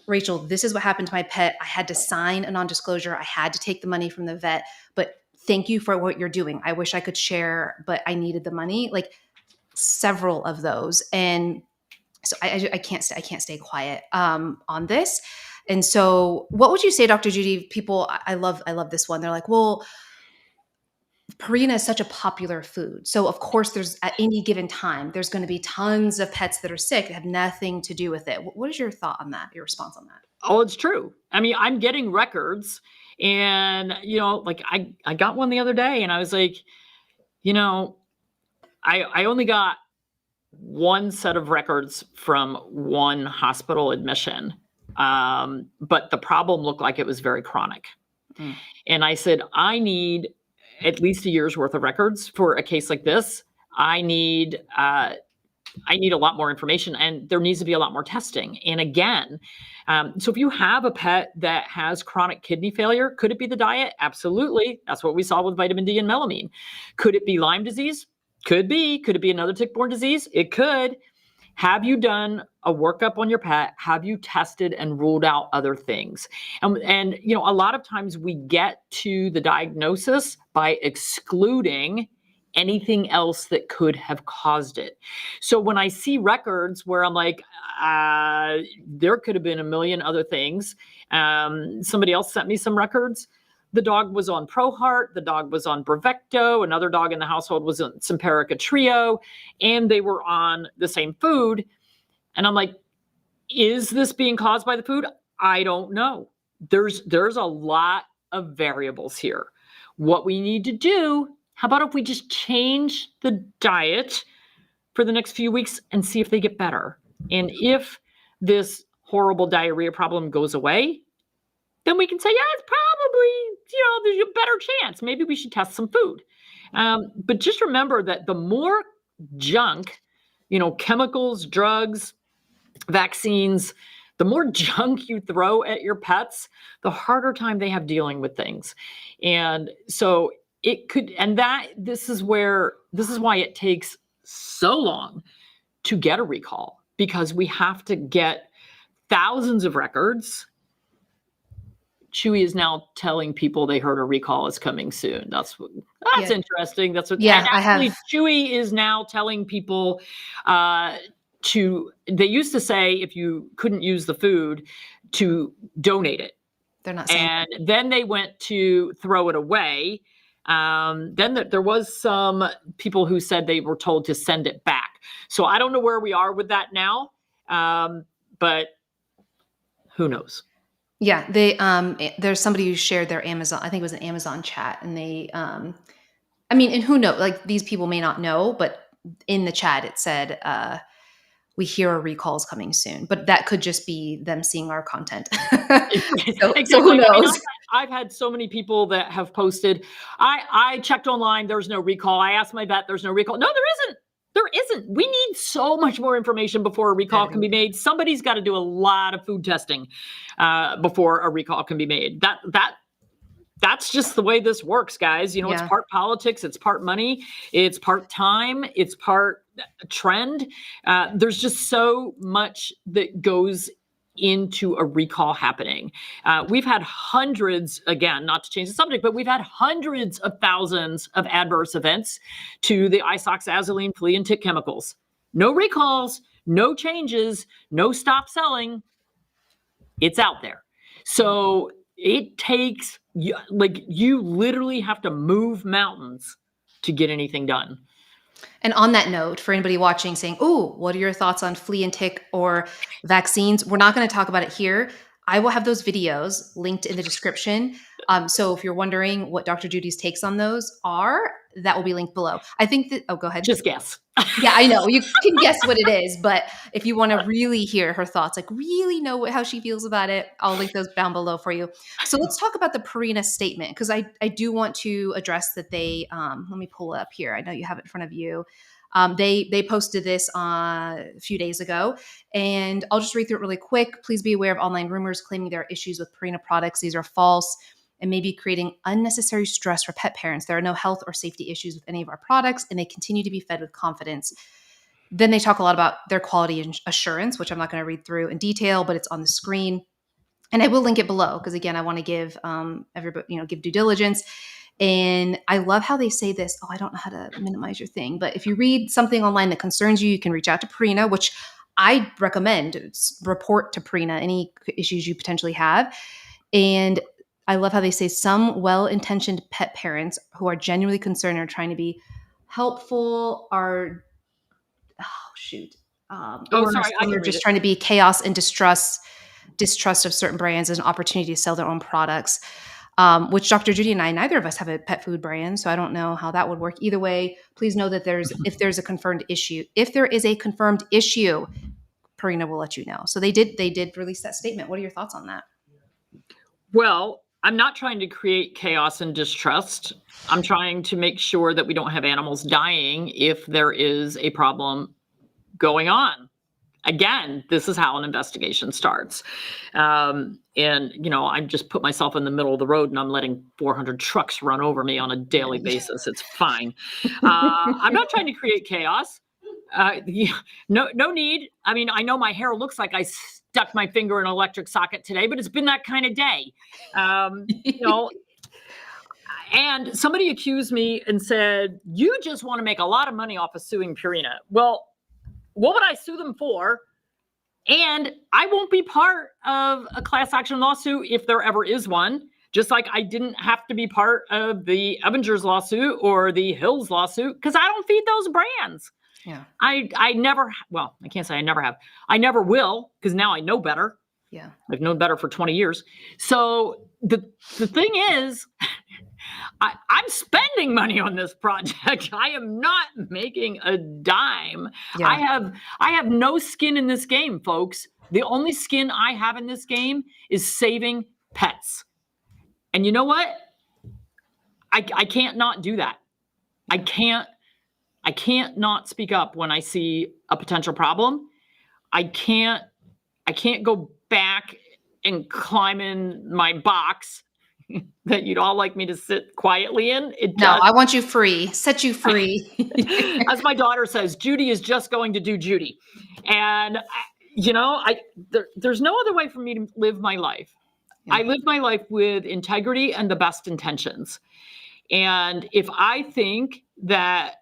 Rachel, this is what happened to my pet. I had to sign a non-disclosure. I had to take the money from the vet, but thank you for what you're doing. I wish I could share, but I needed the money. Like several of those. And so I can't stay quiet on this. And so what would you say, Dr. Judy? People, I love this one. They're like, well, Purina is such a popular food. So of course there's at any given time, there's going to be tons of pets that are sick that have nothing to do with it. What is your thought on that? Your response on that? Oh, it's true. I mean, I'm getting records and, like I got one the other day and I was like, I only got one set of records from one hospital admission. But the problem looked like it was very chronic. Mm. And I said, I need at least a year's worth of records for a case like this. I need a lot more information, and there needs to be a lot more testing. And again, so if you have a pet that has chronic kidney failure, could it be the diet? Absolutely. That's what we saw with vitamin D and melamine. Could it be Lyme disease? Could be. Could it be another tick-borne disease? It could. Have you done a workup on your pet? Have you tested and ruled out other things? And a lot of times we get to the diagnosis by excluding anything else that could have caused it. So when I see records where I'm like, there could have been a million other things. Somebody else sent me some records. The dog was on ProHeart. The dog was on Bravecto. Another dog in the household was on Simparica Trio, and they were on the same food. And I'm like, is this being caused by the food? I don't know. There's a lot of variables here. What we need to do, how about if we just change the diet for the next few weeks and see if they get better? And if this horrible diarrhea problem goes away, then we can say, yeah, it's probably, there's a better chance. Maybe we should test some food. But just remember that the more junk, chemicals, drugs, vaccines, the more junk you throw at your pets, the harder time they have dealing with things. And so it could, and this is why it takes so long to get a recall, because we have to get thousands of records. Chewy is now telling people they heard a recall is coming soon. That's interesting. That's what. Yeah, actually, Chewy is now telling people they used to say if you couldn't use the food, to donate it. They're not saying. And then they went to throw it away. Then there was some people who said they were told to send it back. So I don't know where we are with that now, but who knows? Yeah, there's somebody who shared their Amazon, I think it was an Amazon chat, and they, and who knows, like these people may not know, but in the chat it said, we hear a recall is coming soon, but that could just be them seeing our content. So who knows? I've had so many people that have posted, I checked online, there's no recall. I asked my vet, there's no recall. No, there isn't. There isn't. We need so much more information before a recall can be made. Somebody's got to do a lot of food testing before a recall can be made. That's just the way this works, guys. It's part politics, it's part money, it's part time, it's part trend. There's just so much that goes into a recall happening. We've had hundreds, again, not to change the subject, but we've had hundreds of thousands of adverse events to the isoxazoline flea and tick chemicals. No recalls, no changes, no stop selling. It's out there. So it takes, you literally have to move mountains to get anything done. And on that note, for anybody watching saying, oh, what are your thoughts on flea and tick or vaccines? We're not going to talk about it here. I will have those videos linked in the description. So if you're wondering what Dr. Judy's takes on those are, that will be linked below. I think that, go ahead. Just guess. Yeah, I know. You can guess what it is. But if you want to really hear her thoughts, like really know how she feels about it, I'll link those down below for you. So let's talk about the Purina statement, because I do want to address that they, let me pull it up here. I know you have it in front of you. They posted this a few days ago, and I'll just read through it really quick. Please be aware of online rumors claiming there are issues with Purina products. These are false and may be creating unnecessary stress for pet parents. There are no health or safety issues with any of our products, and they continue to be fed with confidence. Then they talk a lot about their quality assurance, which I'm not going to read through in detail, but it's on the screen. And I will link it below because, again, I want to give everybody, give due diligence. And I love how they say this. Oh, I don't know how to minimize your thing, but if you read something online that concerns you, you can reach out to Purina, which I recommend. Report to Purina any issues you potentially have. And I love how they say some well-intentioned pet parents who are genuinely concerned and are trying to be helpful are, Oh, or sorry, I some are can read just it. trying to be chaos and distrust of certain brands as an opportunity to sell their own products. Which Dr. Judy and I, neither of us have a pet food brand, so I don't know how that would work. Either way, please know that if there is a confirmed issue, Purina will let you know. So they did release that statement. What are your thoughts on that? Well, I'm not trying to create chaos and distrust. I'm trying to make sure that we don't have animals dying if there is a problem going on. Again, this is how an investigation starts. And, I just put myself in the middle of the road and I'm letting 400 trucks run over me on a daily basis. It's fine. I'm not trying to create chaos. No need. I mean, I know my hair looks like I stuck my finger in an electric socket today, but it's been that kind of day. And somebody accused me and said, you just want to make a lot of money off of suing Purina. Well, what would I sue them for? And I won't be part of a class action lawsuit if there ever is one, just like I didn't have to be part of the Avengers lawsuit or the Hills lawsuit because I don't feed those brands. Yeah. I never, well, I can't say I never have. I never will because now I know better. Yeah. I've known better for 20 years. So the thing is, I'm spending money on this project. I am not making a dime. Yeah. I have no skin in this game, folks. The only skin I have in this game is saving pets. And you know what? I can't not do that. I can't not speak up when I see a potential problem. I can't go back and climb in my box that you'd all like me to sit quietly in. I want you free. Set you free. As my daughter says, Judy is just going to do Judy. And, there's no other way for me to live my life. Yeah. I live my life with integrity and the best intentions. And if I think that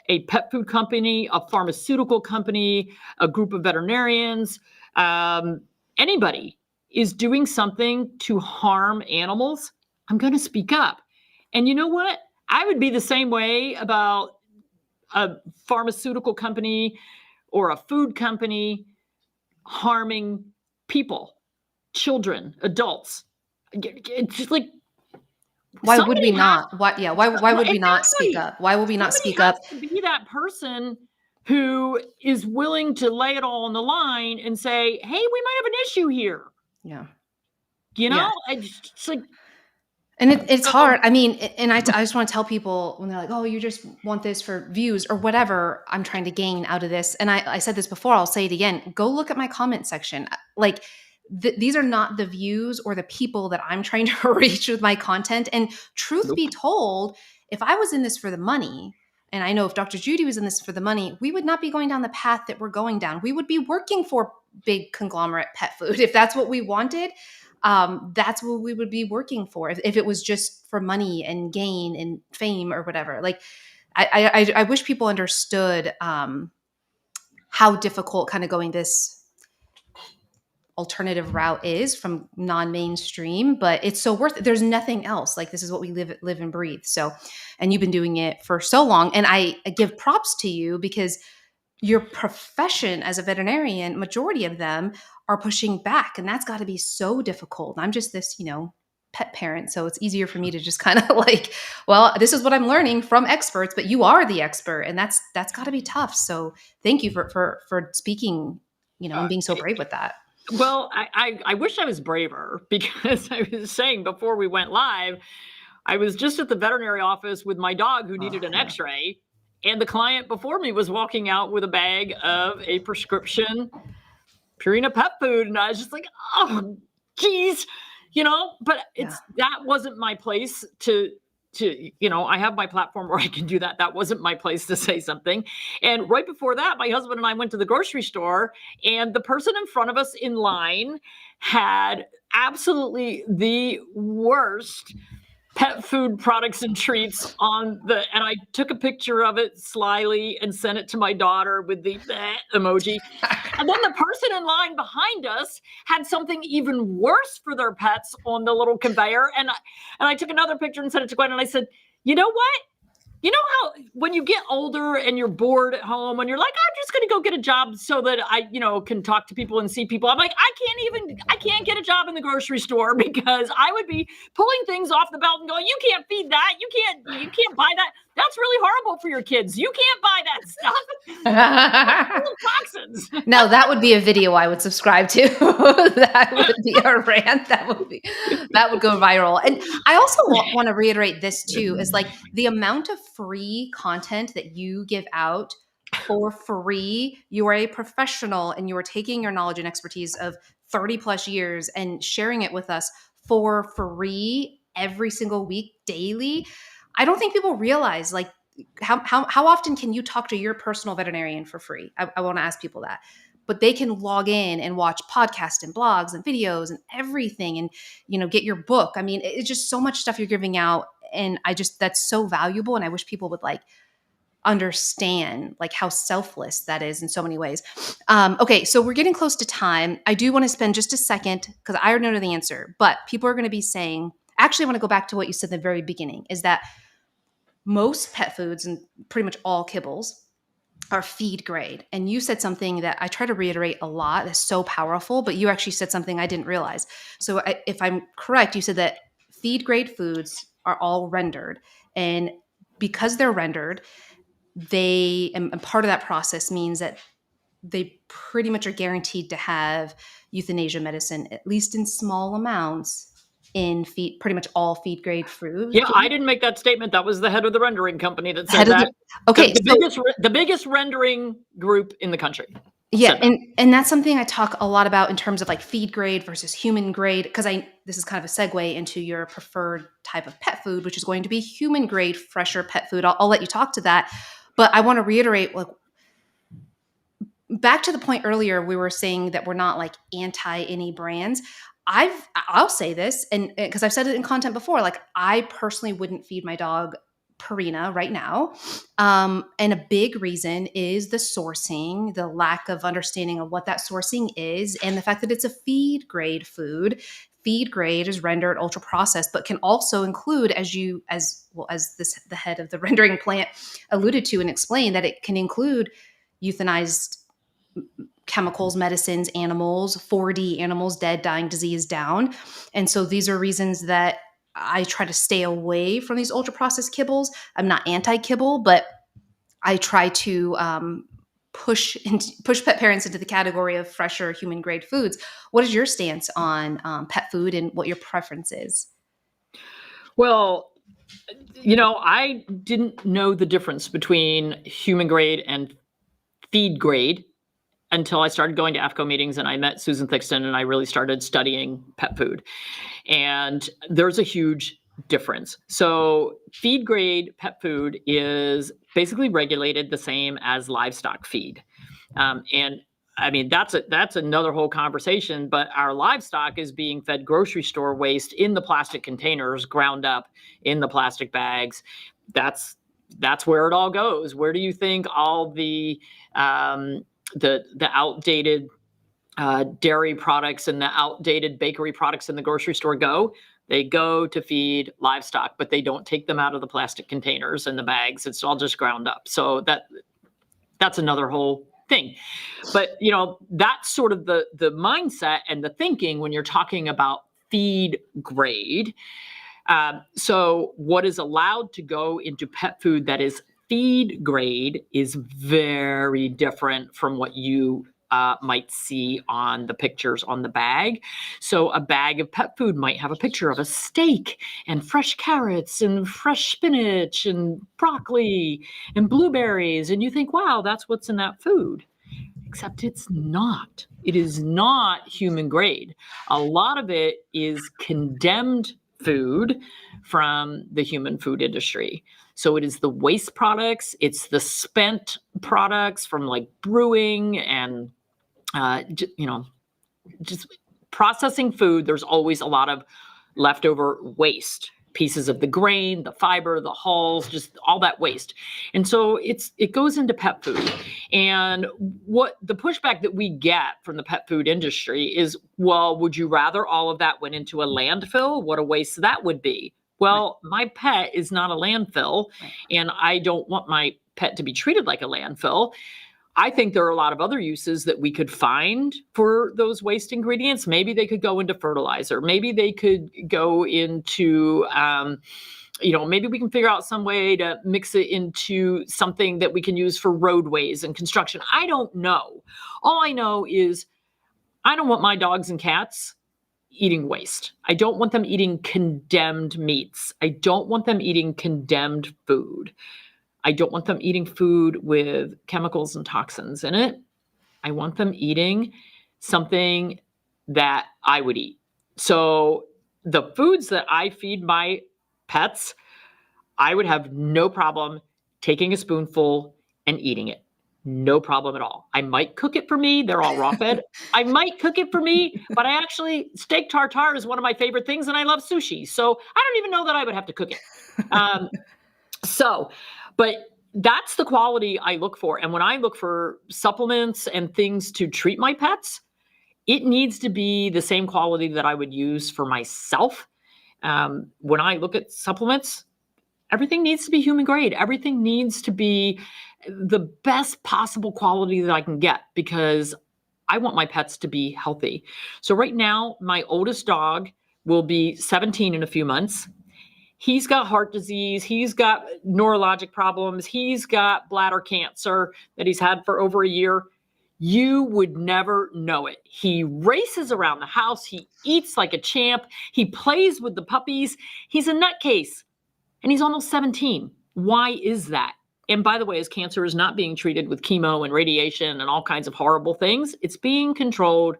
a pet food company, a pharmaceutical company, a group of veterinarians, anybody is doing something to harm animals, I'm going to speak up. And you know what? I would be the same way about a pharmaceutical company or a food company harming people, children, adults. It's just like, why would we not? Why would we not speak up? Why would we not speak up? To be that person who is willing to lay it all on the line and say, hey, we might have an issue here. Yeah. It's like, and it's hard. I mean, and I just want to tell people when they're like, oh, you just want this for views or whatever I'm trying to gain out of this. And I said this before, I'll say it again. Go look at my comment section. Like, these are not the views or the people that I'm trying to reach with my content. And truth be told, if I was in this for the money, and I know if Dr. Judy was in this for the money, we would not be going down the path that we're going down. We would be working for big conglomerate pet food. If that's what we wanted, that's what we would be working for. If it was just for money and gain and fame or whatever. Like, I wish people understood how difficult kind of going this alternative route is from non-mainstream, but it's so worth it. There's nothing else. Like, this is what we live and breathe. So, and you've been doing it for so long. And I give props to you because your profession as a veterinarian, majority of them are pushing back, and that's got to be so difficult. I'm just this, pet parent. So it's easier for me to just kind of like, well, this is what I'm learning from experts, but you are the expert, and that's got to be tough. So thank you for speaking, and being so brave with that. Well, I wish I was braver because I was saying before we went live, I was just at the veterinary office with my dog who needed an x-ray, and the client before me was walking out with a bag of a prescription Purina pet food. And I was just like, oh, geez, but that wasn't my place to, I have my platform where I can do that. That wasn't my place to say something. And right before that, my husband and I went to the grocery store, and the person in front of us in line had absolutely the worst pet food products and treats and I took a picture of it slyly and sent it to my daughter with the emoji. And then the person in line behind us had something even worse for their pets on the little conveyor. And I took another picture and sent it to Gwen, and I said, you know what? You know how when you get older and you're bored at home and you're like, I'm just going to go get a job so that I, can talk to people and see people. I'm like, I can't get a job in the grocery store because I would be pulling things off the belt and going, you can't feed that. You can't buy that. That's really horrible for your kids. You can't buy that stuff. Toxins. Now that would be a video I would subscribe to. That would be a rant. That would go viral. And I also want to reiterate this too, is like the amount of free content that you give out for free. You are a professional and you are taking your knowledge and expertise of 30 plus years and sharing it with us for free every single week, daily. I don't think people realize like how often can you talk to your personal veterinarian for free? I want to ask people that. But they can log in and watch podcasts and blogs and videos and everything and, get your book. I mean, it's just so much stuff you're giving out. And that's so valuable. And I wish people would like understand like how selfless that is in so many ways. Okay, so we're getting close to time. I do want to spend just a second because I already know the answer, but people are going to be saying, actually, I want to go back to what you said in the very beginning, is that most pet foods and pretty much all kibbles are feed grade. And you said something that I try to reiterate a lot that's so powerful, but you actually said something I didn't realize. So if I'm correct, you said that feed grade foods are all rendered. And because they're rendered, and part of that process means that they pretty much are guaranteed to have euthanasia medicine, at least in small amounts, in pretty much all feed grade food. Yeah, I didn't make that statement. That was the head of the rendering company that said that. Okay, the biggest rendering group in the country. Yeah, and that's something I talk a lot about in terms of like feed grade versus human grade, because this is kind of a segue into your preferred type of pet food, which is going to be human grade, fresher pet food. I'll let you talk to that, but I want to reiterate, like, back to the point earlier, we were saying that we're not like anti any brands. I'll say this, and because I've said it in content before, like I personally wouldn't feed my dog Purina right now. And a big reason is the sourcing, the lack of understanding of what that sourcing is, and the fact that it's a feed grade food. Feed grade is rendered ultra processed, but can also include, as the head of the rendering plant alluded to and explained, that it can include euthanized chemicals, medicines, animals, 4D animals, dead, dying, disease, down. And so these are reasons that I try to stay away from these ultra processed kibbles. I'm not anti-kibble, but I try to push pet parents into the category of fresher human grade foods. What is your stance on pet food and what your preference is? Well, I didn't know the difference between human grade and feed grade until I started going to AFCO meetings and I met Susan Thixton and I really started studying pet food. And there's a huge difference. So feed grade pet food is basically regulated the same as livestock feed. And I mean, that's another whole conversation, but our livestock is being fed grocery store waste in the plastic containers, ground up in the plastic bags. That's where it all goes. Where do you think all the outdated dairy products and the outdated bakery products in the grocery store go? They go to feed livestock, but they don't take them out of the plastic containers and the bags. It's all just ground up. So that's another whole thing. But that's sort of the mindset and the thinking when you're talking about feed grade. So what is allowed to go into pet food that is feed grade is very different from what you might see on the pictures on the bag. So a bag of pet food might have a picture of a steak and fresh carrots and fresh spinach and broccoli and blueberries. And you think, wow, that's what's in that food. Except it's not. It is not human grade. A lot of it is condemned food from the human food industry. So it is the waste products, it's the spent products from like brewing and, just processing food. There's always a lot of leftover waste pieces of the grain, the fiber, the hulls, just all that waste. And so it goes into pet food. And what the pushback that we get from the pet food industry is, well, would you rather all of that went into a landfill? What a waste that would be. Well, my pet is not a landfill, and I don't want my pet to be treated like a landfill. I think there are a lot of other uses that we could find for those waste ingredients. Maybe they could go into fertilizer. Maybe they could go into, maybe we can figure out some way to mix it into something that we can use for roadways and construction. I don't know. All I know is I don't want my dogs and cats eating waste. I don't want them eating condemned meats. I don't want them eating condemned food. I don't want them eating food with chemicals and toxins in it. I want them eating something that I would eat. So the foods that I feed my pets, I would have no problem taking a spoonful and eating it. No problem at all. I might cook it for me. They're all raw fed. I might cook it for me, but steak tartare is one of my favorite things, and I love sushi. So I don't even know that I would have to cook it. But that's the quality I look for. And when I look for supplements and things to treat my pets, it needs to be the same quality that I would use for myself. When I look at supplements, everything needs to be human grade. Everything needs to be the best possible quality that I can get, because I want my pets to be healthy. So right now, my oldest dog will be 17 in a few months. He's got heart disease. He's got neurologic problems. He's got bladder cancer that he's had for over a year. You would never know it. He races around the house. He eats like a champ. He plays with the puppies. He's a nutcase, and he's almost 17. Why is that? And by the way, his cancer is not being treated with chemo and radiation and all kinds of horrible things. It's being controlled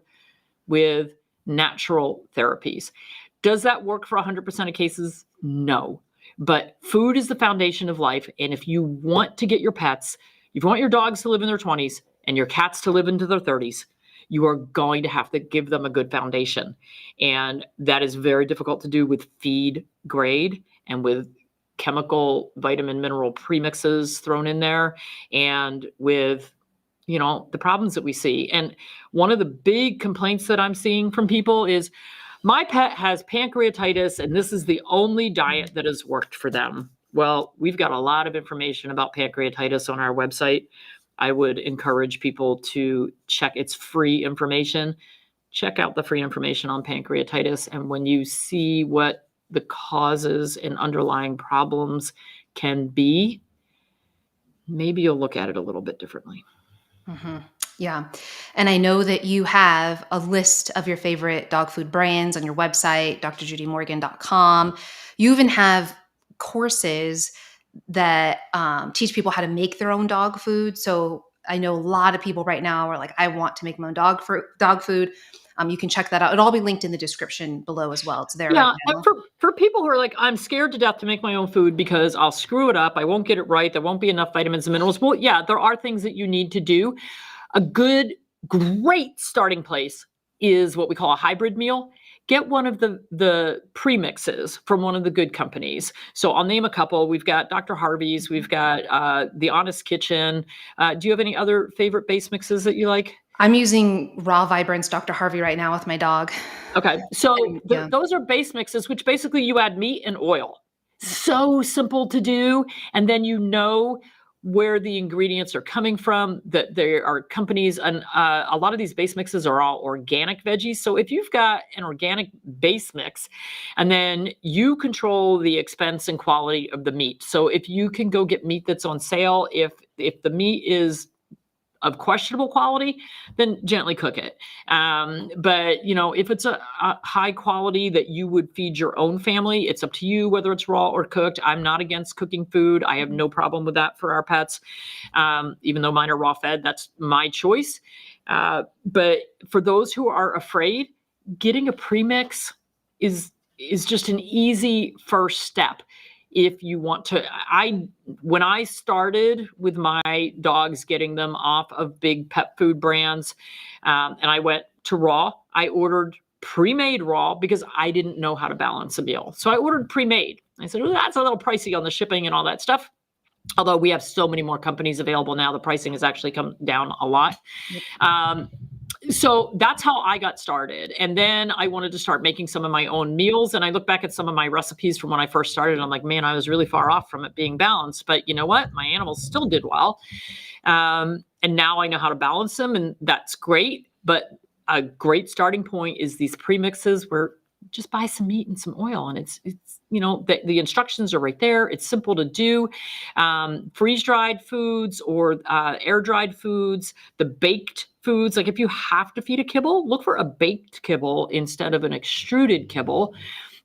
with natural therapies. Does that work for 100% of cases? No. But food is the foundation of life. And if you want to get your pets, if you want your dogs to live in their 20s and your cats to live into their 30s, you are going to have to give them a good foundation. And that is very difficult to do with feed grade and with chemical vitamin mineral premixes thrown in there, and with the problems that we see. And one of the big complaints that I'm seeing from people is, my pet has pancreatitis, and this is the only diet that has worked for them. Well, we've got a lot of information about pancreatitis on our website. I would encourage people to check. It's free information. Check out the free information on pancreatitis. And when you see what the causes and underlying problems can be, maybe you'll look at it a little bit differently. Mm-hmm. Yeah. And I know that you have a list of your favorite dog food brands on your website, drjudymorgan.com. You even have courses that teach people how to make their own dog food. So I know a lot of people right now are like, I want to make my own dog food. You can check that out. It'll all be linked in the description below as well. It's there right now. For people who are like, I'm scared to death to make my own food because I'll screw it up. I won't get it right. There won't be enough vitamins and minerals. Well, yeah, there are things that you need to do. A great starting place is what we call a hybrid meal. Get one of the premixes from one of the good companies. So I'll name a couple. We've got Dr. Harvey's. We've got The Honest Kitchen. Do you have any other favorite base mixes that you like? I'm using Raw Vibrance Dr. Harvey right now with my dog. Okay. So those are base mixes, which basically you add meat and oil. So simple to do. And then where the ingredients are coming from, that there are companies, and a lot of these base mixes are all organic veggies. So if you've got an organic base mix, and then you control the expense and quality of the meat. So if you can go get meat that's on sale, if the meat is of questionable quality, then gently cook it. But if it's a high quality that you would feed your own family, it's up to you whether it's raw or cooked. I'm not against cooking food. I have no problem with that for our pets. Even though mine are raw fed, that's my choice. But for those who are afraid, getting a premix is just an easy first step. If you want to, when I started with my dogs, getting them off of big pet food brands, and I went to raw, I ordered pre-made raw because I didn't know how to balance a meal. So I ordered pre-made. I said, well, that's a little pricey on the shipping and all that stuff. Although we have so many more companies available now, the pricing has actually come down a lot. So that's how I got started. And then I wanted to start making some of my own meals. And I look back at some of my recipes from when I first started. And I'm like, man, I was really far off from it being balanced. But you know what? My animals still did well. And now I know how to balance them. And that's great. But a great starting point is these premixes where just buy some meat and some oil. And it's the instructions are right there. It's simple to do. Freeze-dried foods or air-dried foods, the baked foods. Like if you have to feed a kibble, look for a baked kibble instead of an extruded kibble.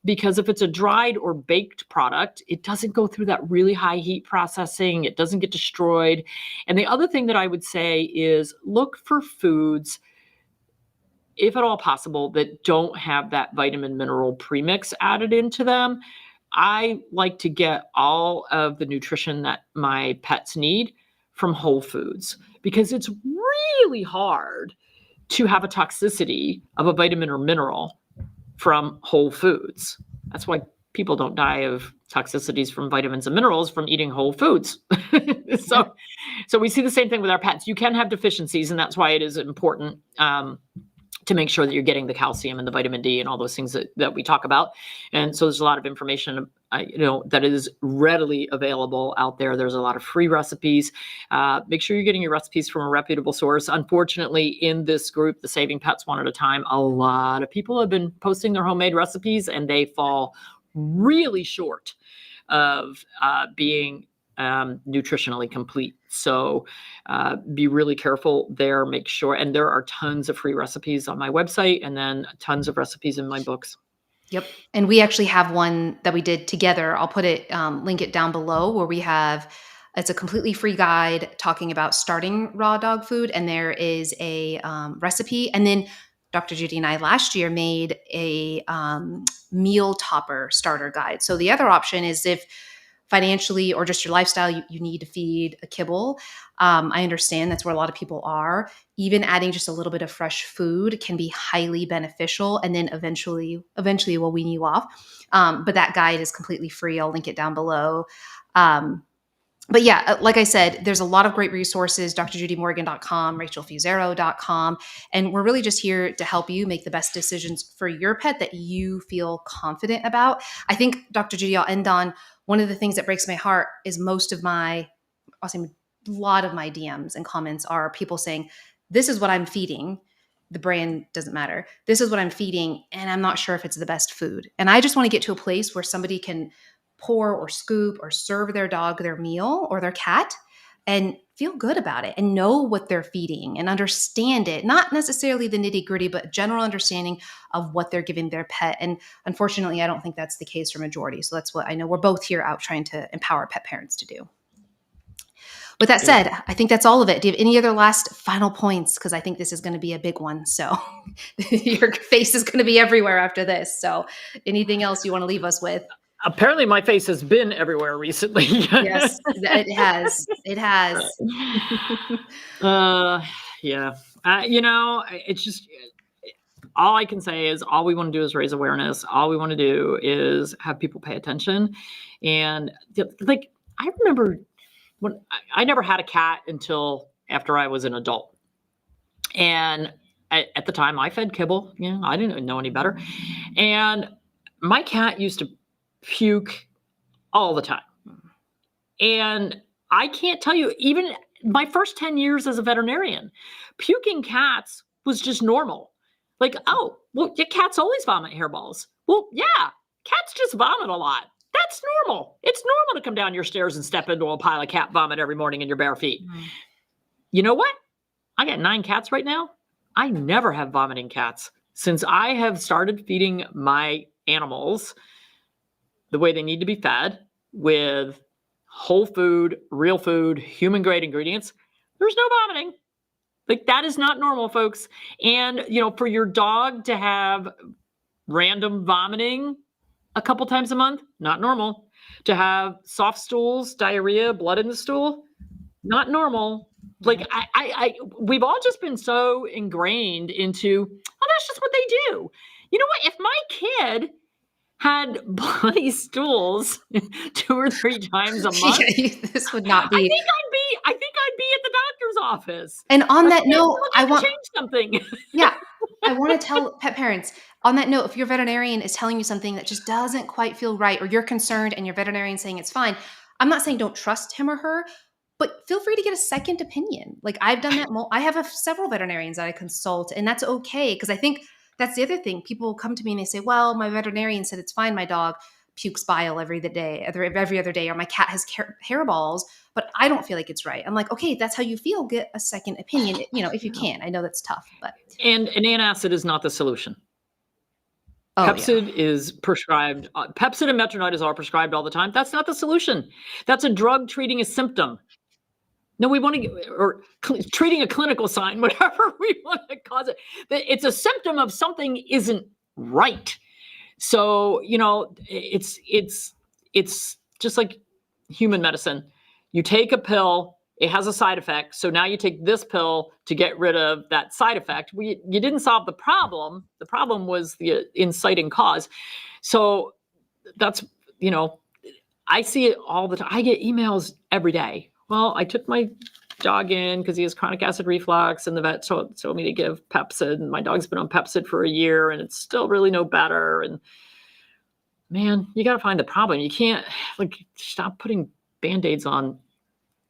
Because if it's a dried or baked product, it doesn't go through that really high heat processing. It doesn't get destroyed. And the other thing that I would say is look for foods, if at all possible, that don't have that vitamin mineral premix added into them. I like to get all of the nutrition that my pets need from whole foods because it's really hard to have a toxicity of a vitamin or mineral from whole foods. That's why people don't die of toxicities from vitamins and minerals from eating whole foods. So we see the same thing with our pets. You can have deficiencies, and that's why it is important to make sure that you're getting the calcium and the vitamin D and all those things that we talk about. And so there's a lot of information, that is readily available out there. There's a lot of free recipes. Make sure you're getting your recipes from a reputable source. Unfortunately, in this group, the Saving Pets One at a Time, a lot of people have been posting their homemade recipes and they fall really short of being nutritionally complete. So be really careful there. Make sure, and there are tons of free recipes on my website and then tons of recipes in my books. Yep. And we actually have one that we did together. I'll put it, link it down below where it's a completely free guide talking about starting raw dog food. And there is a recipe. And then Dr. Judy and I last year made a meal topper starter guide. So the other option is if financially or just your lifestyle, you need to feed a kibble. I understand that's where a lot of people are. Even adding just a little bit of fresh food can be highly beneficial, and then eventually will wean you off. But that guide is completely free. I'll link it down below. But yeah, like I said, there's a lot of great resources, drjudymorgan.com, RachelFusaro.com. And we're really just here to help you make the best decisions for your pet that you feel confident about. I think, Dr. Judy, I'll end on one of the things that breaks my heart is a lot of my DMs and comments are people saying, this is what I'm feeding. The brand doesn't matter. This is what I'm feeding, and I'm not sure if it's the best food. And I just want to get to a place where somebody can pour or scoop or serve their dog their meal or their cat and feel good about it and know what they're feeding and understand it. Not necessarily the nitty gritty, but general understanding of what they're giving their pet. And unfortunately, I don't think that's the case for majority. So that's what I know we're both here out trying to empower pet parents to do. With that said, I think that's all of it. Do you have any other last final points? Because I think this is going to be a big one. So your face is going to be everywhere after this. So anything else you want to leave us with? Apparently my face has been everywhere recently. Yes, it has. It has. Yeah. It's just, all I can say is all we want to do is raise awareness. All we want to do is have people pay attention. And like, I remember when I never had a cat until after I was an adult. And at the time I fed kibble. I didn't know any better. And my cat used to puke all the time. And I can't tell you, even my first 10 years as a veterinarian, puking cats was just normal. Like, oh, well, your cats always vomit hairballs. Well, yeah, cats just vomit a lot. That's normal. It's normal to come down your stairs and step into a pile of cat vomit every morning in your bare feet. Mm. You know what? I got 9 cats right now. I never have vomiting cats. Since I have started feeding my animals the way they need to be fed with whole food, real food, human grade ingredients, there's no vomiting. Like, that is not normal, folks. And, for your dog to have random vomiting a couple times a month, not normal. To have soft stools, diarrhea, blood in the stool, not normal. Like, we've all just been so ingrained into, oh, that's just what they do. You know what? If my kid had bloody stools 2 or 3 times a month, This would not be. I think I'd be at the doctor's office. And on that Like, "Okay, note, look, I I can want, change something." yeah, I want to tell pet parents on that note, if your veterinarian is telling you something that just doesn't quite feel right, or you're concerned and your veterinarian saying it's fine, I'm not saying don't trust him or her, but feel free to get a second opinion. Like I've done that. I have several veterinarians that I consult, and that's okay. Because I think that's the other thing. People come to me and they say, well, my veterinarian said it's fine. My dog pukes bile every other day, or my cat has hairballs, but I don't feel like it's right. I'm like, okay, that's how you feel. Get a second opinion, if you can. I know that's tough, but. And an antacid is not the solution. Oh, yeah. Pepcid is prescribed. Pepcid and metronidazole are prescribed all the time. That's not the solution. That's a drug treating a symptom. No, we want to, or treating a clinical sign, whatever we want to cause it. It's a symptom of something isn't right. So, it's just like human medicine. You take a pill, it has a side effect. So now you take this pill to get rid of that side effect. You didn't solve the problem. The problem was the inciting cause. So that's, I see it all the time. I get emails every day. Well, I took my dog in because he has chronic acid reflux, and the vet told me to give Pepcid, and my dog's been on Pepcid for a year, and it's still really no better. And man, you got to find the problem. You can't stop putting Band-Aids on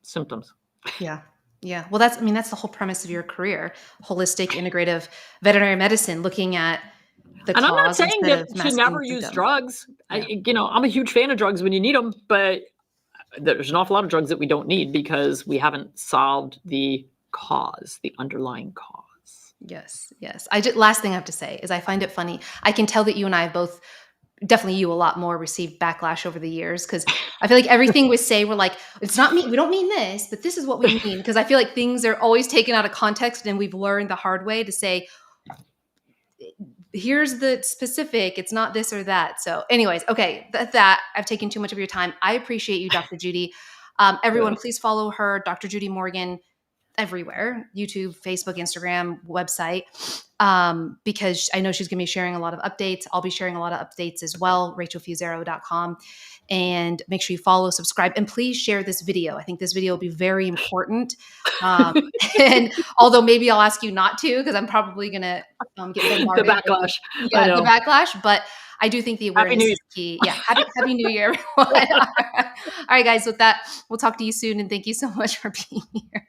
symptoms. Yeah. Yeah. Well, that's the whole premise of your career, holistic, integrative veterinary medicine, looking at the cause. And I'm not saying that you should never symptom. use drugs. Yeah. I'm a huge fan of drugs when you need them, but there's an awful lot of drugs that we don't need because we haven't solved the cause, the underlying cause. Yes. Yes. Last thing I have to say is I find it funny. I can tell that you and I both, definitely you a lot more, received backlash over the years, because I feel like everything we say, we're like, it's not me. We don't mean this, but this is what we mean. Because I feel like things are always taken out of context, and we've learned the hard way to say, here's the specific, it's not this or that. So anyways, okay, that I've taken too much of your time. I appreciate you, Dr. Judy. Everyone, please follow her, Dr. Judy Morgan, everywhere, YouTube, Facebook, Instagram, website, because I know she's going to be sharing a lot of updates. I'll be sharing a lot of updates as well, RachelFusaro.com. And make sure you follow, subscribe, and please share this video. I think this video will be very important. And although maybe I'll ask you not to, because I'm probably going to get bombarded. The backlash. Yeah, the backlash. But I do think the awareness is key. Yeah. Happy New Year, everyone. All right, guys. With that, we'll talk to you soon. And thank you so much for being here.